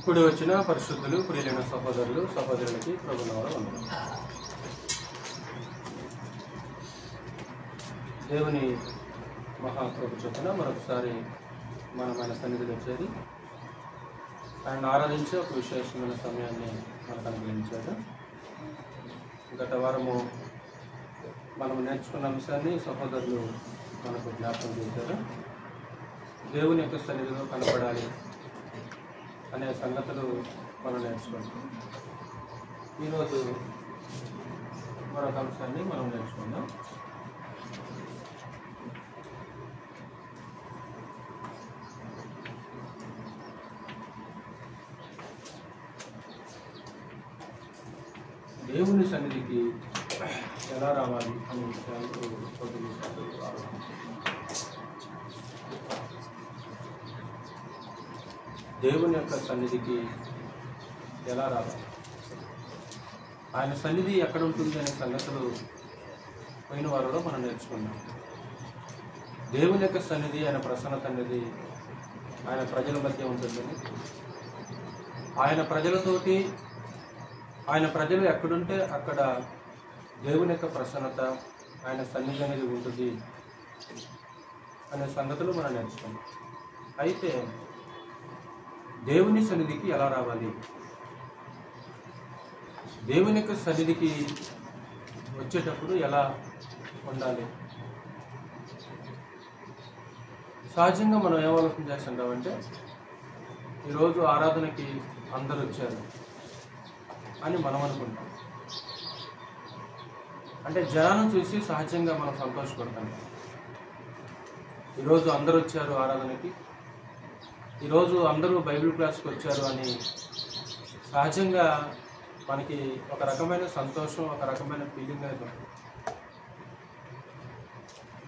కూడి వచ్చిన పరిశుద్ధులు ప్రియులైన సహోదరులు సహోదరులకి ప్రభునామములో వందనాలు. దేవుని మహాకృప చొప్పున మరొకసారి మనం ఆయన సన్నిధిలో చేరి ఆయన ఆరాధించి ఒక విశేషమైన సమయాన్ని మనకు అనుగ్రహించాడు. గత వారము మనం నేర్చుకున్న అంశాన్ని సహోదరులు మనకు జ్ఞాపకం చేశారు. దేవుని యొక్క సన్నిధిలో కనపడాలి అనే సంగతులు మనం నేర్చుకుంటాం. ఈరోజు మరొక అంశాన్ని మనం నేర్చుకుందాం. దేవుని సన్నిధికి ఎలా రావాలి అనే విషయాలు దేవుని యొక్క సన్నిధికి ఎలా రావాలి, ఆయన సన్నిధి ఎక్కడ ఉంటుంది అనే సంగతులు పోయిన వారిలో మనం నేర్చుకున్నాం. దేవుని యొక్క సన్నిధి, ఆయన ప్రసన్నత అనేది ఆయన ప్రజల మధ్య ఉంటుందని, ఆయన ప్రజలతోటి ఆయన ప్రజలు ఎక్కడుంటే అక్కడ దేవుని యొక్క ప్రసన్నత, ఆయన సన్నిధి అనేది ఉంటుంది అనే సంగతులు మనం నేర్చుకున్నాం. అయితే దేవుని సన్నిధికి ఎలా రావాలి, దేవుని యొక్క సన్నిధికి వచ్చేటప్పుడు ఎలా ఉండాలి? సహజంగా మనం ఏం ఆలోచన చేస్తుంటామంటే, ఈరోజు ఆరాధనకి అందరూ వచ్చారు అని మనం అనుకుంటాం. అంటే జనాలను చూసి సహజంగా మనం సంతోషపడతాం. ఈరోజు అందరూ వచ్చారు ఆరాధనకి, ఈరోజు అందరూ బైబిల్ క్లాస్కి వచ్చారు అని సహజంగా మనకి ఒక రకమైన సంతోషం, ఒక రకమైన ఫీలింగ్ అనేది ఉంటుంది.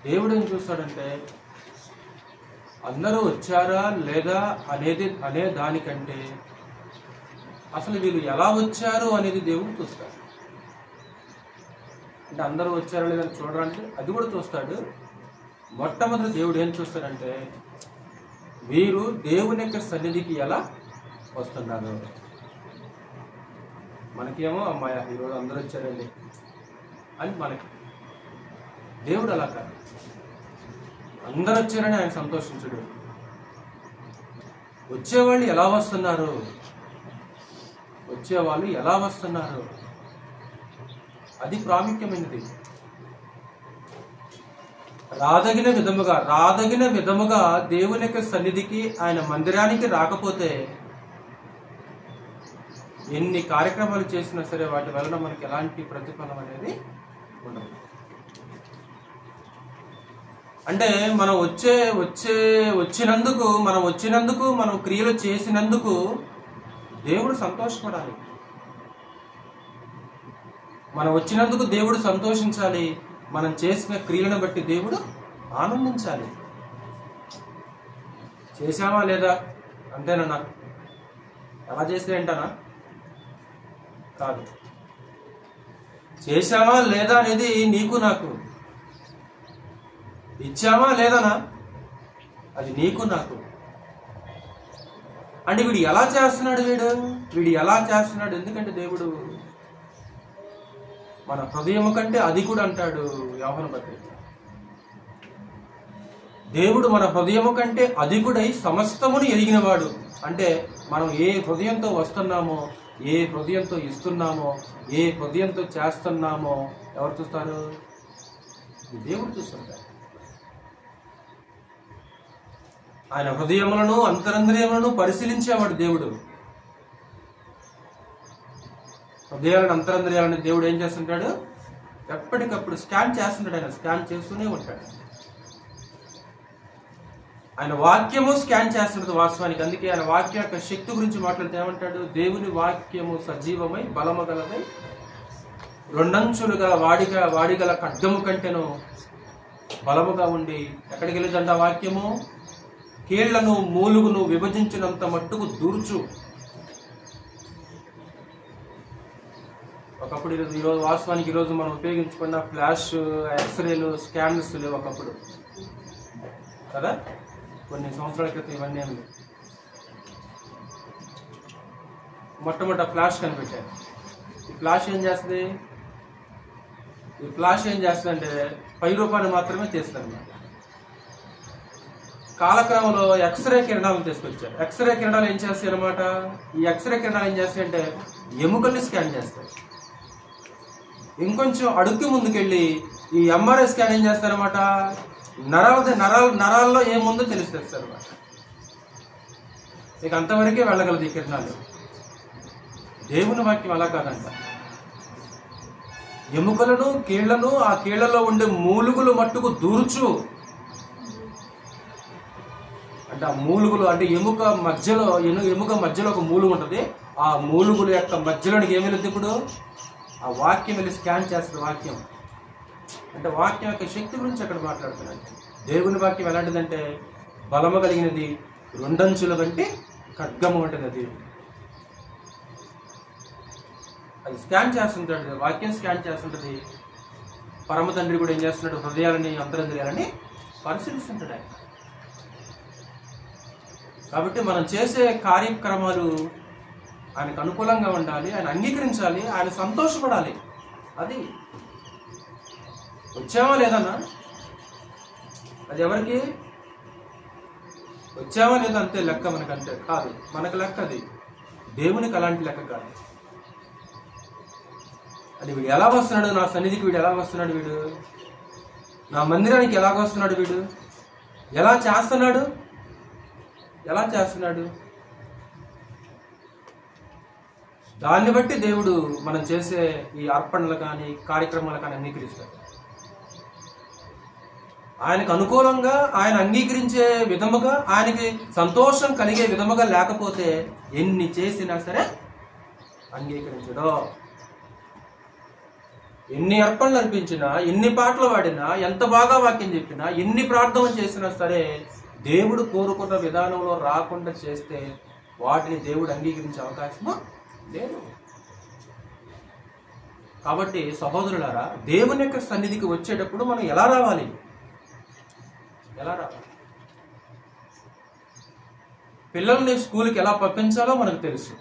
దేవుడు ఏం చూస్తాడంటే, అందరూ వచ్చారా లేదా అనే దానికంటే అసలు వీళ్ళు ఎలా వచ్చారు అనేది దేవుడు చూస్తాడు. అంటే అందరూ వచ్చారా లేదని చూడాలంటే అది కూడా చూస్తాడు. మొట్టమొదటి దేవుడు ఏం చూస్తాడంటే, వీరు దేవుని యొక్క సన్నిధికి ఎలా వస్తున్నారు. మనకేమో అమ్మాయ ఈరోజు అందరూ వచ్చారండి అని మనకి. దేవుడు అలా కాదు, అందరూ వచ్చారని ఆయన సంతోషించడు. వచ్చేవాళ్ళు ఎలా వస్తున్నారు, వచ్చేవాళ్ళు ఎలా వస్తున్నారు అది ప్రాముఖ్యమైనది. రాదగిన విధముగా దేవుని యొక్క సన్నిధికి, ఆయన మందిరానికి రాకపోతే ఎన్ని కార్యక్రమాలు చేసినా సరే వాటి వలన మనకి ఎలాంటి ప్రతిఫలం అనేది ఉండదు. అంటే మనం వచ్చినందుకు మనం క్రియలు చేసినందుకు దేవుడు సంతోషపడాలి. మనం వచ్చినందుకు దేవుడు సంతోషించాలి. మనం చేసిన క్రియలను బట్టి దేవుడు ఆనందించాలి. చేశామా లేదా అంతేనన్నా, ఎలా చేస్తే ఏంటనా కాదు. చేశామా లేదా అనేది నీకు నాకు, ఇచ్చామా లేదనా అది నీకు నాకు. అంటే వీడు ఎలా చేస్తున్నాడు ఎందుకంటే దేవుడు మన హృదయము కంటే అది కూడా అంటాడు యోహాను పత్రిక. దేవుడు మన హృదయము కంటే అధికుడై సమస్తమును ఎరిగినవాడు. అంటే మనం ఏ హృదయంతో వస్తున్నామో, ఏ హృదయంతో ఇస్తున్నామో, ఏ హృదయంతో చేస్తున్నామో ఎవరు చూస్తారు? దేవుడు చూస్తుంటాడు. ఆయన హృదయములను అంతరంద్రియములను పరిశీలించేవాడు దేవుడు. హృదయాలను అంతరంద్రియాలను దేవుడు ఏం చేస్తుంటాడు? ఎప్పటికప్పుడు స్కాన్ చేస్తుంటాడు. ఆయన స్కాన్ చేస్తూనే ఉంటాడు. ఆయన వాక్యము స్కాన్ చేస్తుంటుంది వాస్తవానికి. అందుకే ఆయన వాక్యం యొక్క శక్తి గురించి మాట్లాడితే ఏమంటాడు? దేవుని వాక్యము సజీవమై బలము గలదై రెండంచులుగా వాడిగల ఖడ్గము కంటేను బలముగా ఉండి ఎక్కడికి వెళ్ళిందంట వాక్యము? కీళ్లను మూలుగును విభజించినంత మట్టుకు దూర్చు. ఒకప్పుడు ఈరోజు వాస్తవానికి ఈరోజు మనం ఉపయోగించుకున్న ఫ్లాష్, ఎక్స్రేలు, స్కానర్స్ లేవు ఒకప్పుడు కదా. కొన్ని సంవత్సరాల క్రితం ఇవన్నీ మొట్టమొదట ఫ్లాష్ కనిపెట్టారు. ఈ ఫ్లాష్ ఏం చేస్తుంది? ఈ ఫ్లాష్ ఏం చేస్తుందంటే పై రూపాన్ని మాత్రమే తీస్తుంది అన్నమాట. కాలక్రమంలో ఎక్స్రే కిరణాలను తీసుకొచ్చారు. ఎక్స్రే కిరణాలు ఏం చేస్తాయి అనమాట? ఈ ఎక్స్రే కిరణాలు ఏం చేస్తాయంటే ఎముకల్ని స్కాన్ చేస్తాయి. ఇంకొంచెం అడుక్కి ముందుకెళ్ళి ఈ ఎంఆర్ఐ స్కాన్ ఏం చేస్తారనమాట? నరాల్లో ఏముందో తెలిసేస్తారు అనమాట. ఇక అంతవరకే వెళ్ళగలదు ఈ కిరణాలు. దేవుని వాక్యం అలా కాదంట. ఎముకలను, కీళ్లను, ఆ కీళ్లలో ఉండే మూలుగులు మట్టుకు దూర్చు అంటే ఆ మూలుగులు అంటే ఎముక మధ్యలో ఒక మూలుగు ఉంటుంది. ఆ మూలుగుల యొక్క మధ్యలోనికి ఏమి వెళ్తుంది? ఇప్పుడు ఆ వాక్యం వెళ్ళి స్కాన్ చేస్తుంది. వాక్యం అంటే వాక్యం యొక్క శక్తి గురించి అక్కడ మాట్లాడుతున్నాడు. దేవుని వాక్యం ఎలాంటిదంటే బలము కలిగినది, రెండంచుల వంటి ఖడ్గము ఉంటుంది. అది స్కాన్ చేస్తుంటాడు. వాక్యం స్కాన్ చేస్తుంటది. పరమ తండ్రి కూడా ఏం చేస్తున్నాడు? హృదయాలని, అంతరంద్రియాలని పరిశీలిస్తుంటాడు ఆయన. కాబట్టి మనం చేసే కార్యక్రమాలు ఆయనకు అనుకూలంగా ఉండాలి, ఆయన అంగీకరించాలి, ఆయన సంతోషపడాలి. అది వచ్చామా లేదన్నా, అది ఎవరికి వచ్చామా లేదా అంతే లెక్క. మనకంతే కాదు, మనకు లెక్క అది. దేవునికి అలాంటి లెక్క కాదు. అది వీడు ఎలా వస్తున్నాడు నా సన్నిధికి, వీడు ఎలా వస్తున్నాడు, వీడు నా మందిరానికి ఎలాగ వస్తున్నాడు, వీడు ఎలా చేస్తున్నాడు, దాన్ని బట్టి దేవుడు మనం చేసే ఈ అర్పణలు కానీ కార్యక్రమాలు కానీ అంగీకరిస్తాడు. ఆయనకు అనుకూలంగా, ఆయన అంగీకరించే విధముగా, ఆయనకి సంతోషం కలిగే విధముగా లేకపోతే ఎన్ని చేసినా సరే అంగీకరించడు. ఎన్ని అర్పణలు అర్పించినా, ఎన్ని పాటలు పాడినా, ఎంత బాగా వాక్యం చెప్పినా, ఎన్ని ప్రార్థనలు చేసినా సరే దేవుడు కోరుకున్న విధానంలో రాకుండా చేస్తే వాటిని దేవుడు అంగీకరించే అవకాశము లేదు. కాబట్టి సహోదరులారా, దేవుని యొక్క సన్నిధికి వచ్చేటప్పుడు మనం ఎలా రావాలి? పిల్లల్ని స్కూల్కి ఎలా పంపించాలో మనకు తెలుసు.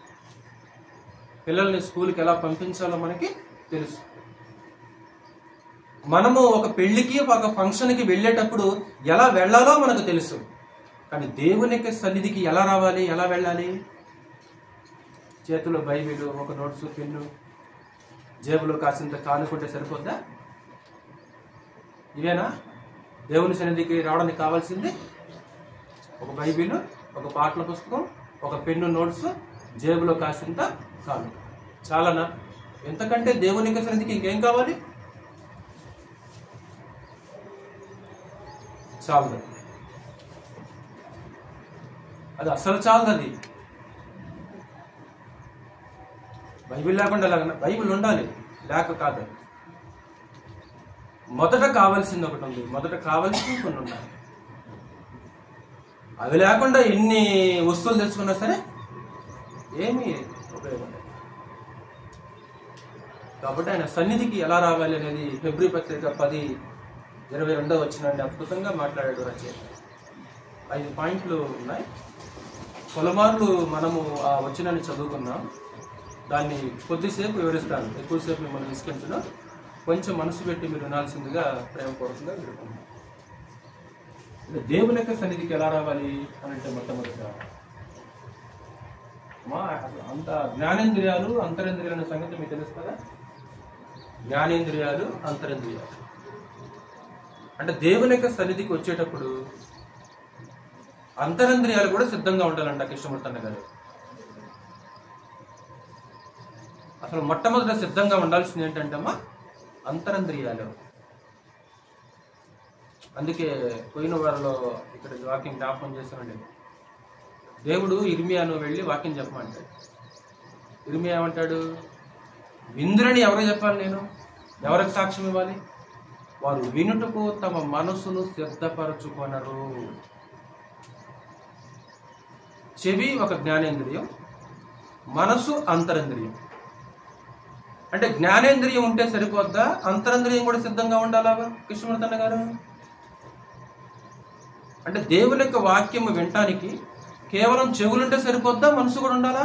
మనకి తెలుసు. మనము ఒక పెళ్లికి, ఒక ఫంక్షన్కి వెళ్ళేటప్పుడు ఎలా వెళ్ళాలో మనకు తెలుసు. కానీ దేవుని యొక్క సన్నిధికి ఎలా రావాలి, ఎలా వెళ్ళాలి? చేతిలో బైబిల్, ఒక నోట్స్, పెన్ను, జేబులో కాసింత కానుకుంటే సరిపోద్దా? ఇవేనా దేవుని సన్నిధికి రావడానికి కావాల్సింది? ఒక బైబిల్, ఒక పాటల పుస్తకం, ఒక పెన్ను, నోట్స్, జేబులో కాసింత కాను. చాలనా? ఎంతకంటే దేవుని యొక్క సన్నిధికి ఇంకేం కావాలి? చాలదు. అది అసలు చాలదు. అది బైబిల్ లేకుండా ఎలాగన్నా? బైబిల్ ఉండాలి, లేక కాదు. మొదట కావాల్సింది ఒకటి ఉంది, మొదట కావాల్సింది కొన్ని ఉన్నాయి. అవి లేకుండా ఎన్ని వస్తువులు తెచ్చుకున్నా సరే ఏమీ ఉపయోగం లేదు. కాబట్టి ఆయన సన్నిధికి ఎలా రావాలి అనేది ఫిబ్రవరి పత్రిక 10:22 వచ్చినండి అద్భుతంగా మాట్లాడాడు రచయిత. 5 పాయింట్లు ఉన్నాయి. పలుమార్లు మనము ఆ వచనాన్ని చదువుకున్నాం. దాన్ని కొద్దిసేపు వివరిస్తాను, ఎక్కువసేపు మిమ్మల్ని విసిగించను. కొంచెం మనసు పెట్టి మీరు వినాల్సిందిగా ప్రేమపూర్వకంగా విడుకుంటున్నాం. దేవుని యొక్క సన్నిధికి ఎలా రావాలి అని అంటే మొట్టమొదట అంత జ్ఞానేంద్రియాలు, అంతరేంద్రియాలు అనే సంగతి మీకు తెలుసు కదా. జ్ఞానేంద్రియాలు, అంతరేంద్రియాలు అంటే దేవుని యొక్క సన్నిధికి వచ్చేటప్పుడు అంతరేంద్రియాలు కూడా సిద్ధంగా ఉండాలంట కృష్ణమూర్తి గారు. అసలు మొట్టమొదట సిద్ధంగా ఉండాల్సింది ఏంటంటే అమ్మా అంతరేంద్రియాలు. అందుకే పోయిన వారిలో ఇక్కడ వాక్యం జ్ఞాపకం చేస్తామండి. దేవుడు ఇర్మియాను వెళ్ళి వాక్యం చెప్పమంటాడు. ఇర్మియా ఏమంటాడు? విందురని ఎవరు చెప్పాలి? నేను ఎవరికి సాక్ష్యం ఇవ్వాలి? వారు వినుటకు తమ మనసును సిద్ధపరచుకొనరు. చెవి ఒక జ్ఞానేంద్రియం, మనసు అంతరేంద్రియం. అంటే జ్ఞానేంద్రియం ఉంటే సరిపోద్దా? అంతరేంద్రియం కూడా సిద్ధంగా ఉండాలా కృష్ణమూర్తి గారు? అంటే దేవుని యొక్క వాక్యము వినటానికి కేవలం చెవులుంటే సరిపోద్దా? మనసు కూడా ఉండాలా?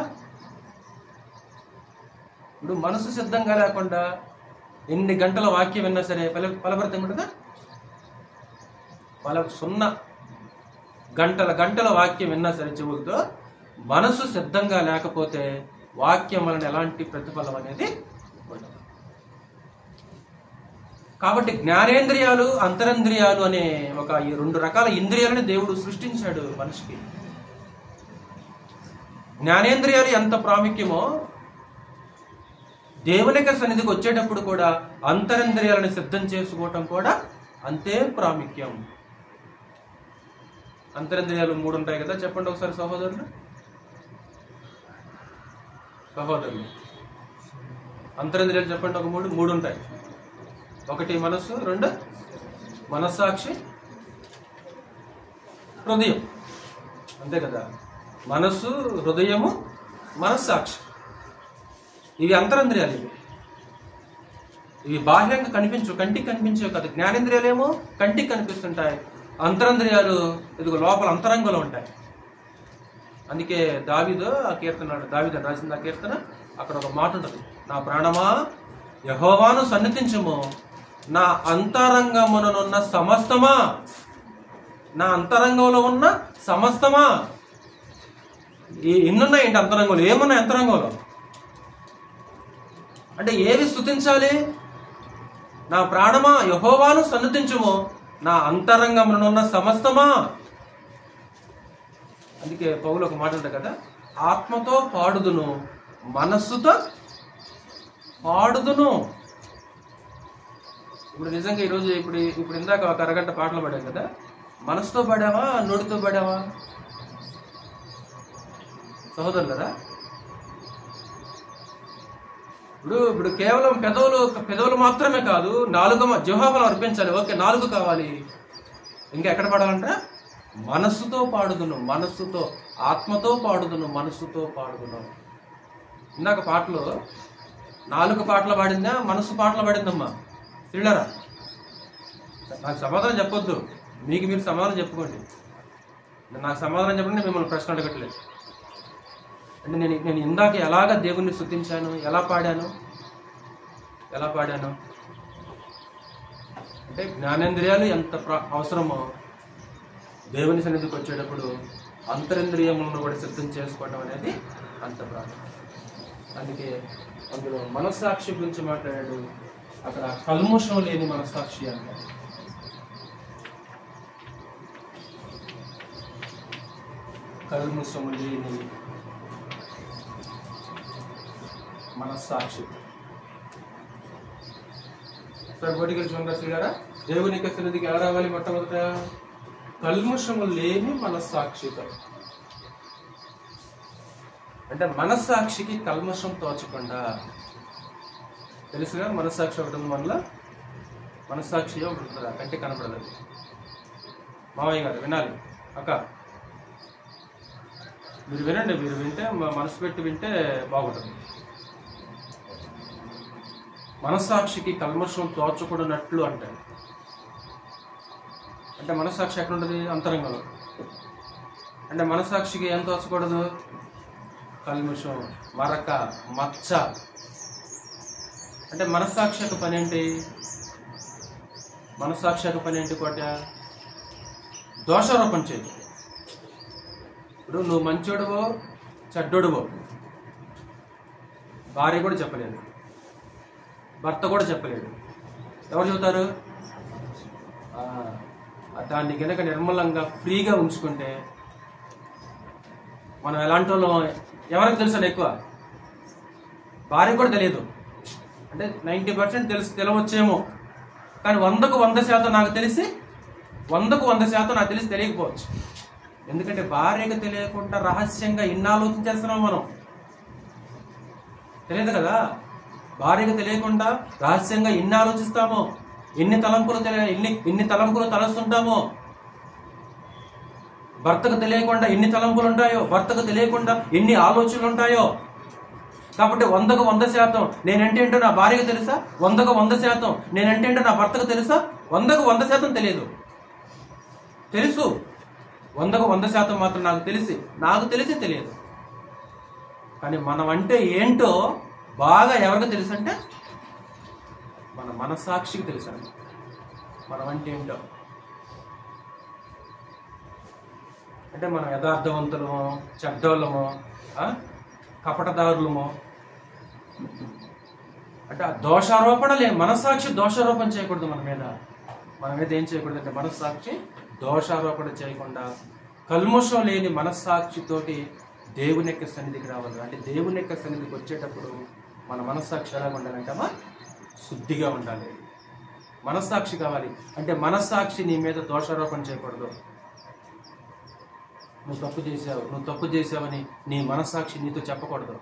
ఇప్పుడు మనసు సిద్ధంగా లేకుండా ఎన్ని గంటల వాక్యం విన్నా సరే ఫలభరితంగా ఉంటుందా? సున్నా గంటల వాక్యం విన్నా సరే చెవులతో, మనసు సిద్ధంగా లేకపోతే వాక్యం వలన ఎలాంటి ప్రతిఫలం అనేది ఉండదు. కాబట్టి జ్ఞానేంద్రియాలు, అంతరింద్రియాలు అనే ఈ 2 రకాల ఇంద్రియాలను దేవుడు సృష్టించాడు మనిషికి. జ్ఞానేంద్రియాలు ఎంత ప్రాముఖ్యమో దేవుని యొక్క సన్నిధికి వచ్చేటప్పుడు కూడా అంతరింద్రియాలను సిద్ధం చేసుకోవటం కూడా అంతే ప్రాముఖ్యం. అంతరింద్రియాలు 3 ఉంటాయి కదా, చెప్పండి ఒకసారి సహోదరులు. అంతరింద్రియాలు చెప్పండి, ఒక 3 ఉంటాయి. 1 మనస్సు, 2 మనస్సాక్షి, హృదయం. అంతే కదా, మనస్సు, హృదయము, మనస్సాక్షి. ఇవి అంతరింద్రియాలు. ఇవి బాహ్యంగా కనిపించవు, కంటికి కనిపించేవి కదా. జ్ఞానేంద్రియాలు ఏమో కంటికి కనిపిస్తుంటాయి, అంతరంద్రియాలు ఇదిగో లోపల అంతరంగంలో ఉంటాయి. అందుకే దావీదు రాసిన ఆ కీర్తన అక్కడ ఒక మాట ఉంటుంది, నా ప్రాణమా యెహోవాను సన్నిధించుము, నా అంతరంగముననున్న సమస్తమా. నా అంతరంగంలో ఉన్న సమస్తమా. ఎన్నున్నాయండి అంతరంగంలో? ఏమున్నాయి అంతరంగంలో? అంటే ఏవి స్తుతించాలి? నా ప్రాణమా యెహోవాను సన్నిధించుము, నా అంతరంగముననున్న సమస్తమా. అందుకే పౌలు ఒక మాట ఉంటుంది కదా, ఆత్మతో పాడుదును, మనస్సుతో పాడుదును. ఇప్పుడు నిజంగా ఈరోజు ఇప్పుడు ఇందాక ఒక అరగంట పాటలు పాడాం కదా, మనసుతో పాడావా, నోటితో పాడావా సహోదరులరా? ఇప్పుడు కేవలం పెదవులు మాత్రమే కాదు, జిహ్వాబలం అర్పించాలి. ఓకే, 4 కావాలి. ఇంకా ఎక్కడ పాడాలంట? మనస్సుతో పాడుదును, మనస్సుతో, ఆత్మతో పాడుదును, మనస్సుతో పాడుదును. ఇందాక పాటలు 4 పాటలు పాడిందా, మనస్సు పాటలు పాడిందమ్మా? తిళ్ళరా, నాకు సమాధానం చెప్పొద్దు, మీకు మీరు సమాధానం చెప్పుకోండి. నాకు సమాధానం చెప్పండి, మిమ్మల్ని ప్రశ్న అడగట్లేదు. అంటే నేను ఇందాక ఎలాగ దేవుణ్ణి స్తుతించాను, ఎలా పాడాను అంటే జ్ఞానేంద్రియాలు ఎంత అవసరమో దేవుని సన్నిధికి వచ్చేటప్పుడు అంతరింద్రియములను కూడా సిద్ధం చేసుకోవడం అనేది అంత ప్రాముఖ్యం. అందుకే అందులో మనస్సాక్షి గురించి మాట్లాడాడు. అక్కడ కల్ముషం లేని మనస్సాక్షి అంటారు. కల్ముషము లేని మనస్సాక్షి. సార్ బోటికి చూడండి గారా, దేవుని యొక్క సన్నిధికి ఎలా రావాలి? మొట్టమొదట కల్ముషము లేని మనస్సాక్షితో. అంటే మనస్సాక్షికి కల్మషం తోచకుండా. తెలుసుగా, మనస్సాక్షి ఒకటి ఉంది మనలో. మనస్సాక్షి ఒకటి కంటికి కనపడదు. మావయ్య గారు వినాలి. అక్క మీరు వినండి, మీరు వింటే మనసు పెట్టి వింటే బాగుంటుంది. మనస్సాక్షికి కల్మషం తోచకూడనట్లు అంటాడు. అంటే మనస్సాక్షి ఎక్కడ ఉంటుంది? అంతరంగంలో. అంటే మనస్సాక్షికి ఏం తోచకూడదు? కల్మషం, మరక, మచ్చ. అంటే మనస్సాక్షి యొక్క పని ఏంటి? మనస్సాక్షి యొక్క పని ఏంటి? కోట దోషారోపణ చేయదు. ఇప్పుడు నువ్వు మంచోడువో చెడ్డోడువో భార్య కూడా చెప్పలేదు, భర్త కూడా చెప్పలేడు. ఎవరు చెబుతారు? దాన్ని కనుక నిర్మలంగా ఫ్రీగా ఉంచుకుంటే మనం ఎలాంటి వాళ్ళం ఎవరికి తెలుసు? ఎక్కువ భార్య కూడా తెలియదు. అంటే 90% తెలవచ్చేమో, కానీ 100కు 100% నాకు తెలిసి 100% నాకు తెలిసి తెలియకపోవచ్చు. ఎందుకంటే భార్యకు తెలియకుండా రహస్యంగా ఎన్ని ఆలోచించేస్తున్నాం మనం. తెలియదు కదా, భార్యకు తెలియకుండా రహస్యంగా ఎన్ని ఆలోచిస్తామో, ఎన్ని తలంపులు తలస్తుంటామో. భర్తకు తెలియకుండా ఎన్ని తలంపులు ఉంటాయో, భర్తకు తెలియకుండా ఎన్ని ఆలోచనలు ఉంటాయో. కాబట్టి 100కు 100% నేనంటే ఏంటో నా భార్యకు తెలుసా? 100కు 100% నేనంటే ఏంటో నా భర్తకు తెలుసా? 100కు 100% తెలియదు. తెలుసు, 100కు 100% మాత్రం నాకు తెలిసి తెలియదు. కానీ మనం అంటే ఏంటో బాగా ఎవరికి తెలుసు అంటే మన మనస్సాక్షికి తెలుసు అండి మనం అంటే ఏంటో. అంటే మనం యథార్థవంతులమో, చెడ్డోళ్ళమో, కపటదారులమో, అంటే ఆ దోషారోపణ మనస్సాక్షి దోషారోపణ చేయకూడదు మన మీద ఏం చేయకూడదు అంటే మనస్సాక్షి దోషారోపణ చేయకుండా కల్మషం లేని మనస్సాక్షితోటి దేవుని యొక్క సన్నిధికి రావాలి. అంటే దేవుని యొక్క సన్నిధికి వచ్చేటప్పుడు మన మనస్సాక్షి ఎలా ఉండాలంటే శుద్ధిగా ఉండాలి. మనస్సాక్షి కావాలి. అంటే మనస్సాక్షి నీ మీద దోషారోపణ చేయకూడదు. నువ్వు తప్పు చేసావని నీ మనస్సాక్షి నీతో చెప్పకూడదు.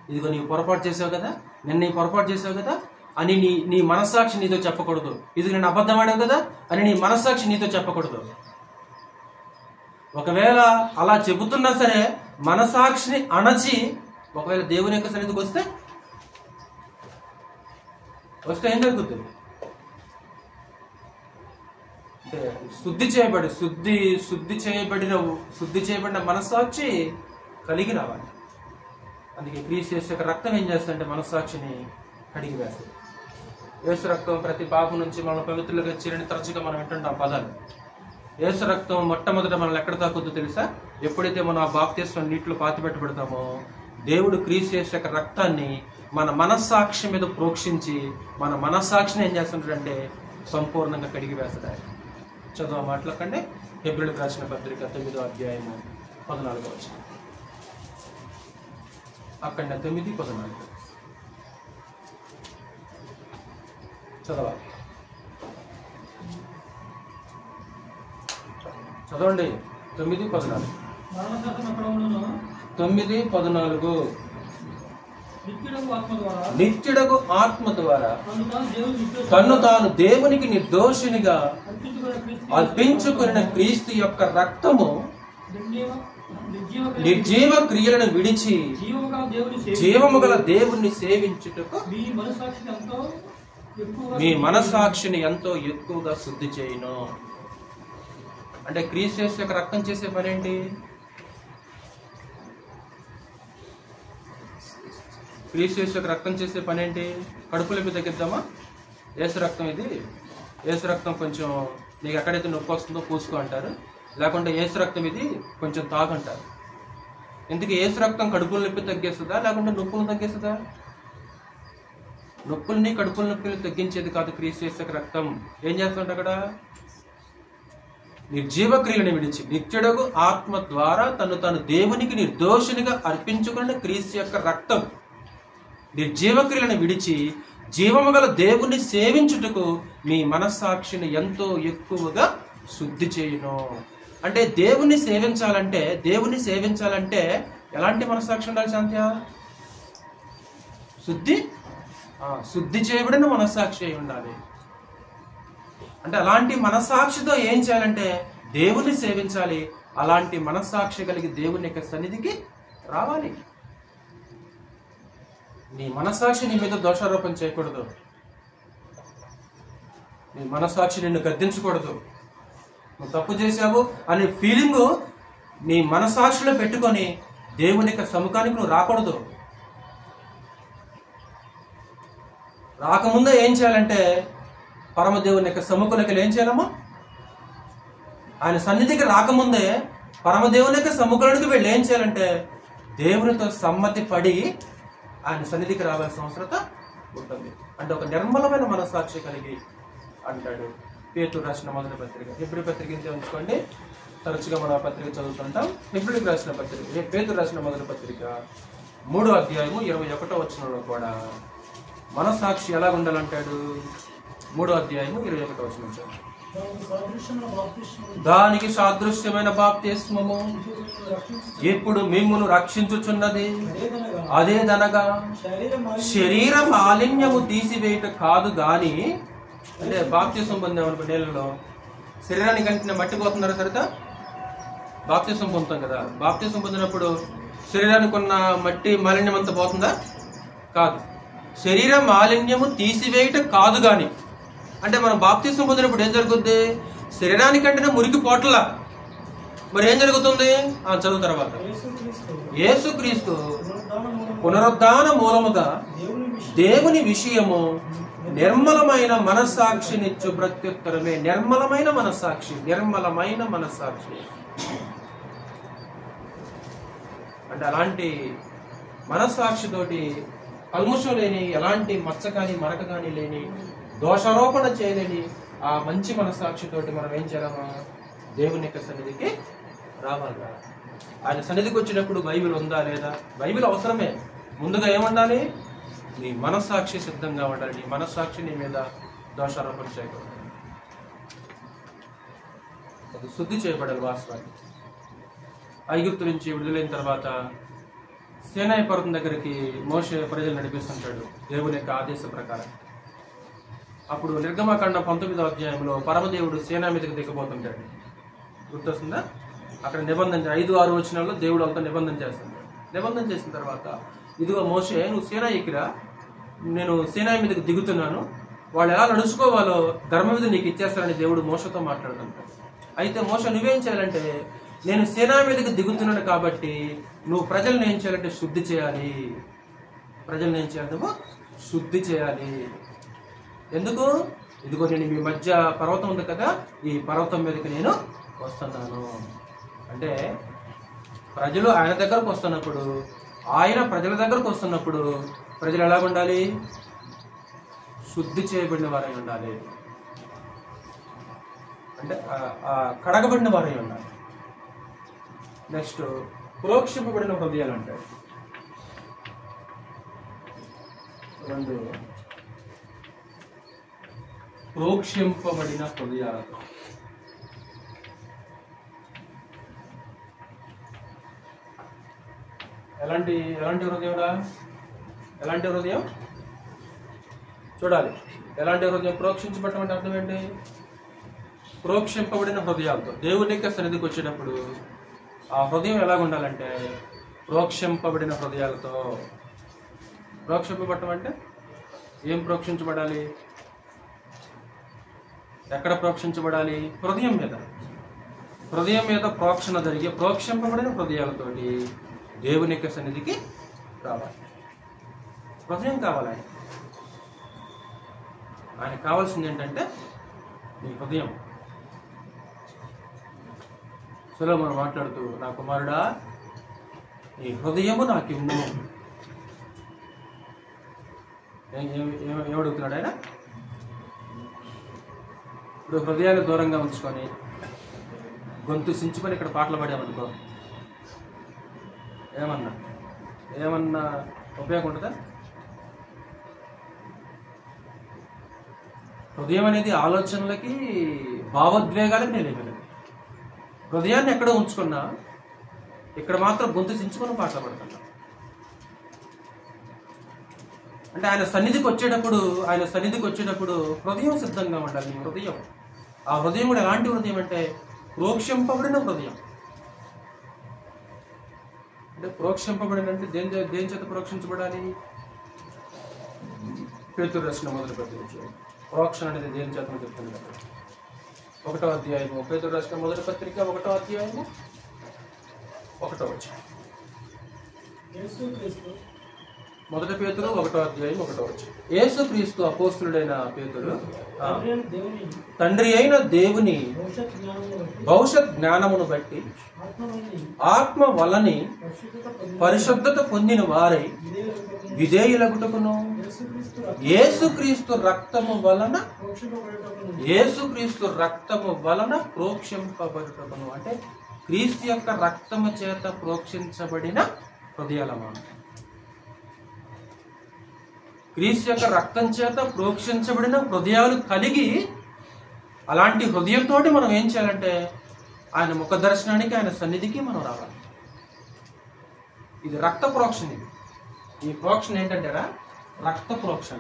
ఇదిగో నీవు పొరపాటు చేసావు కదా, నిన్న నీ పొరపాటు చేసావు కదా అని నీ మనస్సాక్షి నీతో చెప్పకూడదు. ఇది నేను అబద్ధం ఆడావు కదా అని నీ మనస్సాక్షి నీతో చెప్పకూడదు. ఒకవేళ అలా చెబుతున్నా సరే మనస్సాక్షిని అణచి ఒకవేళ దేవుని యొక్క సన్నిధికి వస్తే ఏం జరుగుతుంది అంటే శుద్ధి చేయబడిన మనస్సాక్షి కలిగి రావాలి. అందుకే క్రీస్తు యేసు యొక్క రక్తం ఏం చేస్తుందంటే మనస్సాక్షిని కడిగి వేస్తుంది. యేసు రక్తం ప్రతి పాపం నుంచి మనం పవిత్రులుగా చేరని తరచుగా మనం వింటుంటాం పదాలు. యేసు రక్తం మొట్టమొదట మనల్ని ఎక్కడ తాకుద్దో తెలుసా? ఎప్పుడైతే మనం ఆ బాప్తిస్మం నీటిలో పాతిపెట్టబడతామో దేవుడు క్రీస్తు యేసు యొక్క రక్తాన్ని మన మనస్సాక్షి మీద ప్రోక్షించి మన మనస్సాక్షిని ఏం చేస్తుంటాడంటే సంపూర్ణంగా కడిగి వేస్తాడు. చదువు మాట్లాడకండి. హెబ్రీయులకు రాసిన పత్రిక 9వ అధ్యాయము 14వ వచనం. అక్కడ 9:14 చదవాలి. చదవండి. 9:14 9:14 నిత్యుడగు ఆత్మ ద్వారా తన్ను తాను దేవునికి నిర్దోషినిగా అర్పించుకున్న క్రీస్తు యొక్క రక్తము నిర్జీవ క్రియలను విడిచి జీవము గల దేవుణ్ణి సేవించుటకు మీ మనస్సాక్షిని ఎంతో ఎక్కువగా శుద్ధి చేయును. అంటే క్రీస్తు యేసు యొక్క రక్తం చేసే పని ఏంటి? క్రీస్తు యేసు యొక్క రక్తం చేసే పని ఏంటి? కడుపులోకి తగ్గిద్దామా? యేసు రక్తం ఇది. యేసు రక్తం కొంచెం నీకు ఎక్కడైతే నొప్పి వస్తుందో పూసుకో అంటారు. లేకుంటే యేసు రక్తం ఇది కొంచెం తాగంటారు. ఎందుకు యేసు రక్తం కడుపుల నొప్పి తగ్గేస్తుందా లేకుంటే నొప్పులు తగ్గేస్తుందా? నొప్పుల్ని కడుపుల నొప్పిని తగ్గించేది కాదు క్రీస్తు యేసు యొక్క రక్తం. ఏం చేస్తుంటే అక్కడ నిర్జీవ క్రియలను విడిచి నిత్యుడగు ఆత్మ ద్వారా తను తాను దేవునికి నిర్దోషినిగా అర్పించుకున్న క్రీస్తు యొక్క రక్తం నిర్జీవ క్రియలను విడిచి జీవము గల దేవుణ్ణి సేవించుటకు మీ మనస్సాక్షిని ఎంతో ఎక్కువగా శుద్ధి చేయును. అంటే దేవుణ్ణి సేవించాలంటే ఎలాంటి మనస్సాక్షి ఉండాలి? శాంత్య శుద్ధి చేయబడిన మనస్సాక్షి అయి ఉండాలి. అంటే అలాంటి మనస్సాక్షితో ఏం చేయాలంటే దేవుణ్ణి సేవించాలి. అలాంటి మనస్సాక్షి కలిగి దేవుని యొక్క సన్నిధికి రావాలి. నీ మనస్సాక్షి నీ మీద దోషారోపణ చేయకూడదు. నీ మనస్సాక్షి నిన్ను గద్దించకూడదు. నువ్వు తప్పు చేశావు అనే ఫీలింగు నీ మనస్సాక్షిలో పెట్టుకొని దేవుని యొక్క సముఖానికి నువ్వు రాకూడదు. రాకముందే ఏం చేయాలంటే పరమదేవుని యొక్క సముఖంలోకి ఏం చేయాలమ్మా? ఆయన సన్నిధికి రాకముందే పరమదేవుని యొక్క సముఖంలోకి వెళ్ళి ఏం చేయాలంటే దేవునితో సమ్మతి పడి ఆయన సన్నిధికి రావాల్సిన అవసరత ఉంటుంది. అంటే ఒక నిర్మలమైన మనస్సాక్షి కలిగి అంటాడు. పేతురు రాసిన మొదటి పత్రిక, హెబ్రీ పత్రిక ఇంతే ఉంచుకోండి. తరచుగా మనం ఆ పత్రిక చదువుతుంటాం. హెబ్రీకి రాసిన పత్రిక, పేతురు రాసిన మొదటి పత్రిక 3వ అధ్యాయము 21వ వచనంలో కూడా మనస్సాక్షి ఎలా ఉండాలంటాడు? 3వ అధ్యాయము 21వ వచనం. దానికి సాదృశ్యమైన బాప్తిస్మము ఇప్పుడు మిమ్మును రక్షించుచున్నది. అదేదనగా శరీర మాలిన్యము తీసివేయట కాదు గాని, అంటే బాప్తిస్మం పొందామనుకో నీళ్ళలో శరీరానికి అంటిన మట్టి పోతున్నారా? సరితా బాప్తిస్మం పొందుతాం కదా. బాప్తిస్మం పొందినప్పుడు శరీరానికి ఉన్న మట్టి మాలిన్యం అంతా పోతుందా? కాదు. శరీర మాలిన్యము తీసివేయట కాదు గాని, అంటే మనం బాప్తిస్మం పొందినప్పుడు ఏం జరుగుతుంది? శరీరానికంటే మురికి పోట్ల మరి ఏం జరుగుతుంది? చదువు తర్వాత యేసుక్రీస్తు పునరుద్ధాన మూలముగా దేవుని విషయము నిర్మలమైన మనస్సాక్షినిచ్చు ప్రత్యుత్తరమే. నిర్మలమైన మనస్సాక్షి, నిర్మలమైన మనస్సాక్షి అంటే అలాంటి మనస్సాక్షితోటి కల్ముషం లేని, ఎలాంటి మచ్చ కానీ మరక కానీ లేని, దోషారోపణ చేయలేని ఆ మంచి మనస్సాక్షితోటి మనం ఏం చేయాలమ్మా? దేవుని యొక్క సన్నిధికి రావాలి. ఆయన సన్నిధికి వచ్చినప్పుడు బైబిల్ ఉందా లేదా? బైబిల్ అవసరమే. ముందుగా ఏముండాలి? నీ మనస్సాక్షి సిద్ధంగా ఉండాలి. నీ మనస్సాక్షి నీ మీద దోషారోపణ చేయకూడదు. అది శుద్ధి చేయబడాలి. వాస్తవాన్ని ఐగుప్తు నుంచి విడుదలైన తర్వాత సీనాయి పర్వతం దగ్గరికి మోషే ప్రజలు నడిపిస్తుంటాడు దేవుని యొక్క ఆదేశ ప్రకారం. అప్పుడు నిర్గమకాండం 19వ అధ్యాయంలో పరమదేవుడు సీనాయి మీదకి దిగబోతుంటాడు. గుర్తొస్తుందా? అక్కడ నిబంధన 5-6 వచనాల్లో దేవుడు అంతా నిబంధన చేస్తుంటాడు. నిబంధన చేసిన తర్వాత, ఇదిగో మోషే, నువ్వు సీనాయి ఎక్కిరా, నేను సీనాయి మీదకి దిగుతున్నాను, వాళ్ళు ఎలా నడుచుకోవాలో ధర్మవిధి నీకు ఇచ్చేస్తారని దేవుడు మోషతో మాట్లాడుతుంటాడు. అయితే మోషే నువ్వేం చేయాలంటే, నేను సీనాయి మీదకి దిగుతున్నాను కాబట్టి నువ్వు ప్రజలను ఏం చేయాలంటే శుద్ధి చేయాలి. ప్రజలను ఏం చేయాలి? నువ్వు శుద్ధి చేయాలి. ఎందుకు? ఇదిగో నేను మీ మధ్య పర్వతం ఉంది కదా, ఈ పర్వతం మీదకి నేను వస్తున్నాను అంటే ప్రజలు ఆయన దగ్గరకు వస్తున్నప్పుడు, ఆయన ప్రజల దగ్గరకు వస్తున్నప్పుడు ప్రజలు ఎలా ఉండాలి? శుద్ధి చేయబడిన వారై ఉండాలి. అంటే కడగబడిన వారై ఉండాలి. నెక్స్ట్ ప్రోక్షింపబడిన హృదయాలు అంటాడు. 2 ప్రోక్షింపబడిన హృదయాలతో. ఎలాంటి హృదయంరా? ఎలాంటి హృదయం చూడాలి. ఎలాంటి హృదయం? ప్రోక్షించబడటం అంటే అర్థం ఏంటి? ప్రోక్షింపబడిన హృదయాలతో దేవుని యొక్క సన్నిధికి వచ్చేటప్పుడు ఆ హృదయం ఎలాగ ఉండాలంటే ప్రోక్షింపబడిన హృదయాలతో. ప్రోక్షింపబడటం అంటే ఏం ప్రోక్షించబడాలి? ఎక్కడ ప్రోక్షించబడాలి? హృదయం మీద. హృదయం మీద ప్రోక్షణ జరిగే ప్రోక్షింపబడిన హృదయాలతోటి దేవుని యొక్క సన్నిధికి రావాలి. హృదయం కావాలి. ఆయనకు కావాల్సింది ఏంటంటే నీ హృదయం. సొలొమోను మాట్లాడుతూ, నా కుమారుడా, నీ హృదయము నాకు ఇమ్ము. ఏమడుగుతున్నాడు ఆయన? ఇప్పుడు హృదయాన్ని దూరంగా ఉంచుకొని గొంతు సించుకొని ఇక్కడ పాటలు పాడామనుకో, ఏమన్నా ఉపయోగం ఉంటుందా? హృదయం అనేది ఆలోచనలకి, భావోద్వేగాలకు నిలబెట్టదు. హృదయాన్ని ఎక్కడో ఉంచుకున్నా ఇక్కడ మాత్రం గొంతు సించుకొని పాటలు పడుతున్నా. అంటే ఆయన సన్నిధికి వచ్చేటప్పుడు హృదయం సిద్ధంగా ఉండాలి. నీ హృదయం, ఆ హృదయం కూడా ఎలాంటి హృదయం అంటే ప్రోక్షింపబడిన హృదయం. అంటే ప్రోక్షింపబడిన అంటే దేని చేత ప్రోక్షించబడాలి? పేతురు రాసిన మొదటి పత్రిక ప్రోక్షణ అనేది దేని చేత చెప్తుంది కదా. 1వ అధ్యాయము, పేతురు రాసిన మొదటి పత్రిక 1వ అధ్యాయము 1వ వచనం. మొదటి పేతురు 1వ అధ్యాయం 1వ వచనం. యేసుక్రీస్తు అపోస్తులుడైన పేతురు తండ్రి అయిన దేవుని భవిష్యత్ జ్ఞానమును బట్టి ఆత్మ వలని పరిశుద్ధత పొందిన వారై విధేయులగుటకును యేసుక్రీస్తు రక్తము వలన ప్రోక్షింపబడుటకును. అంటే క్రీస్తు యొక్క రక్తము చేత ప్రోక్షించబడిన హృదయాలమాట. క్రీస్తు యొక్క రక్తం చేత ప్రోక్షించబడిన హృదయాలు కలిగి, అలాంటి హృదయంతో మనం ఏం చేయాలంటే ఆయన ముఖ దర్శనానికి, ఆయన సన్నిధికి మనం రావాలి. ఇది రక్త ప్రోక్షణ. ఈ ప్రోక్షణ ఏంటంటారా? రక్త ప్రోక్షణ.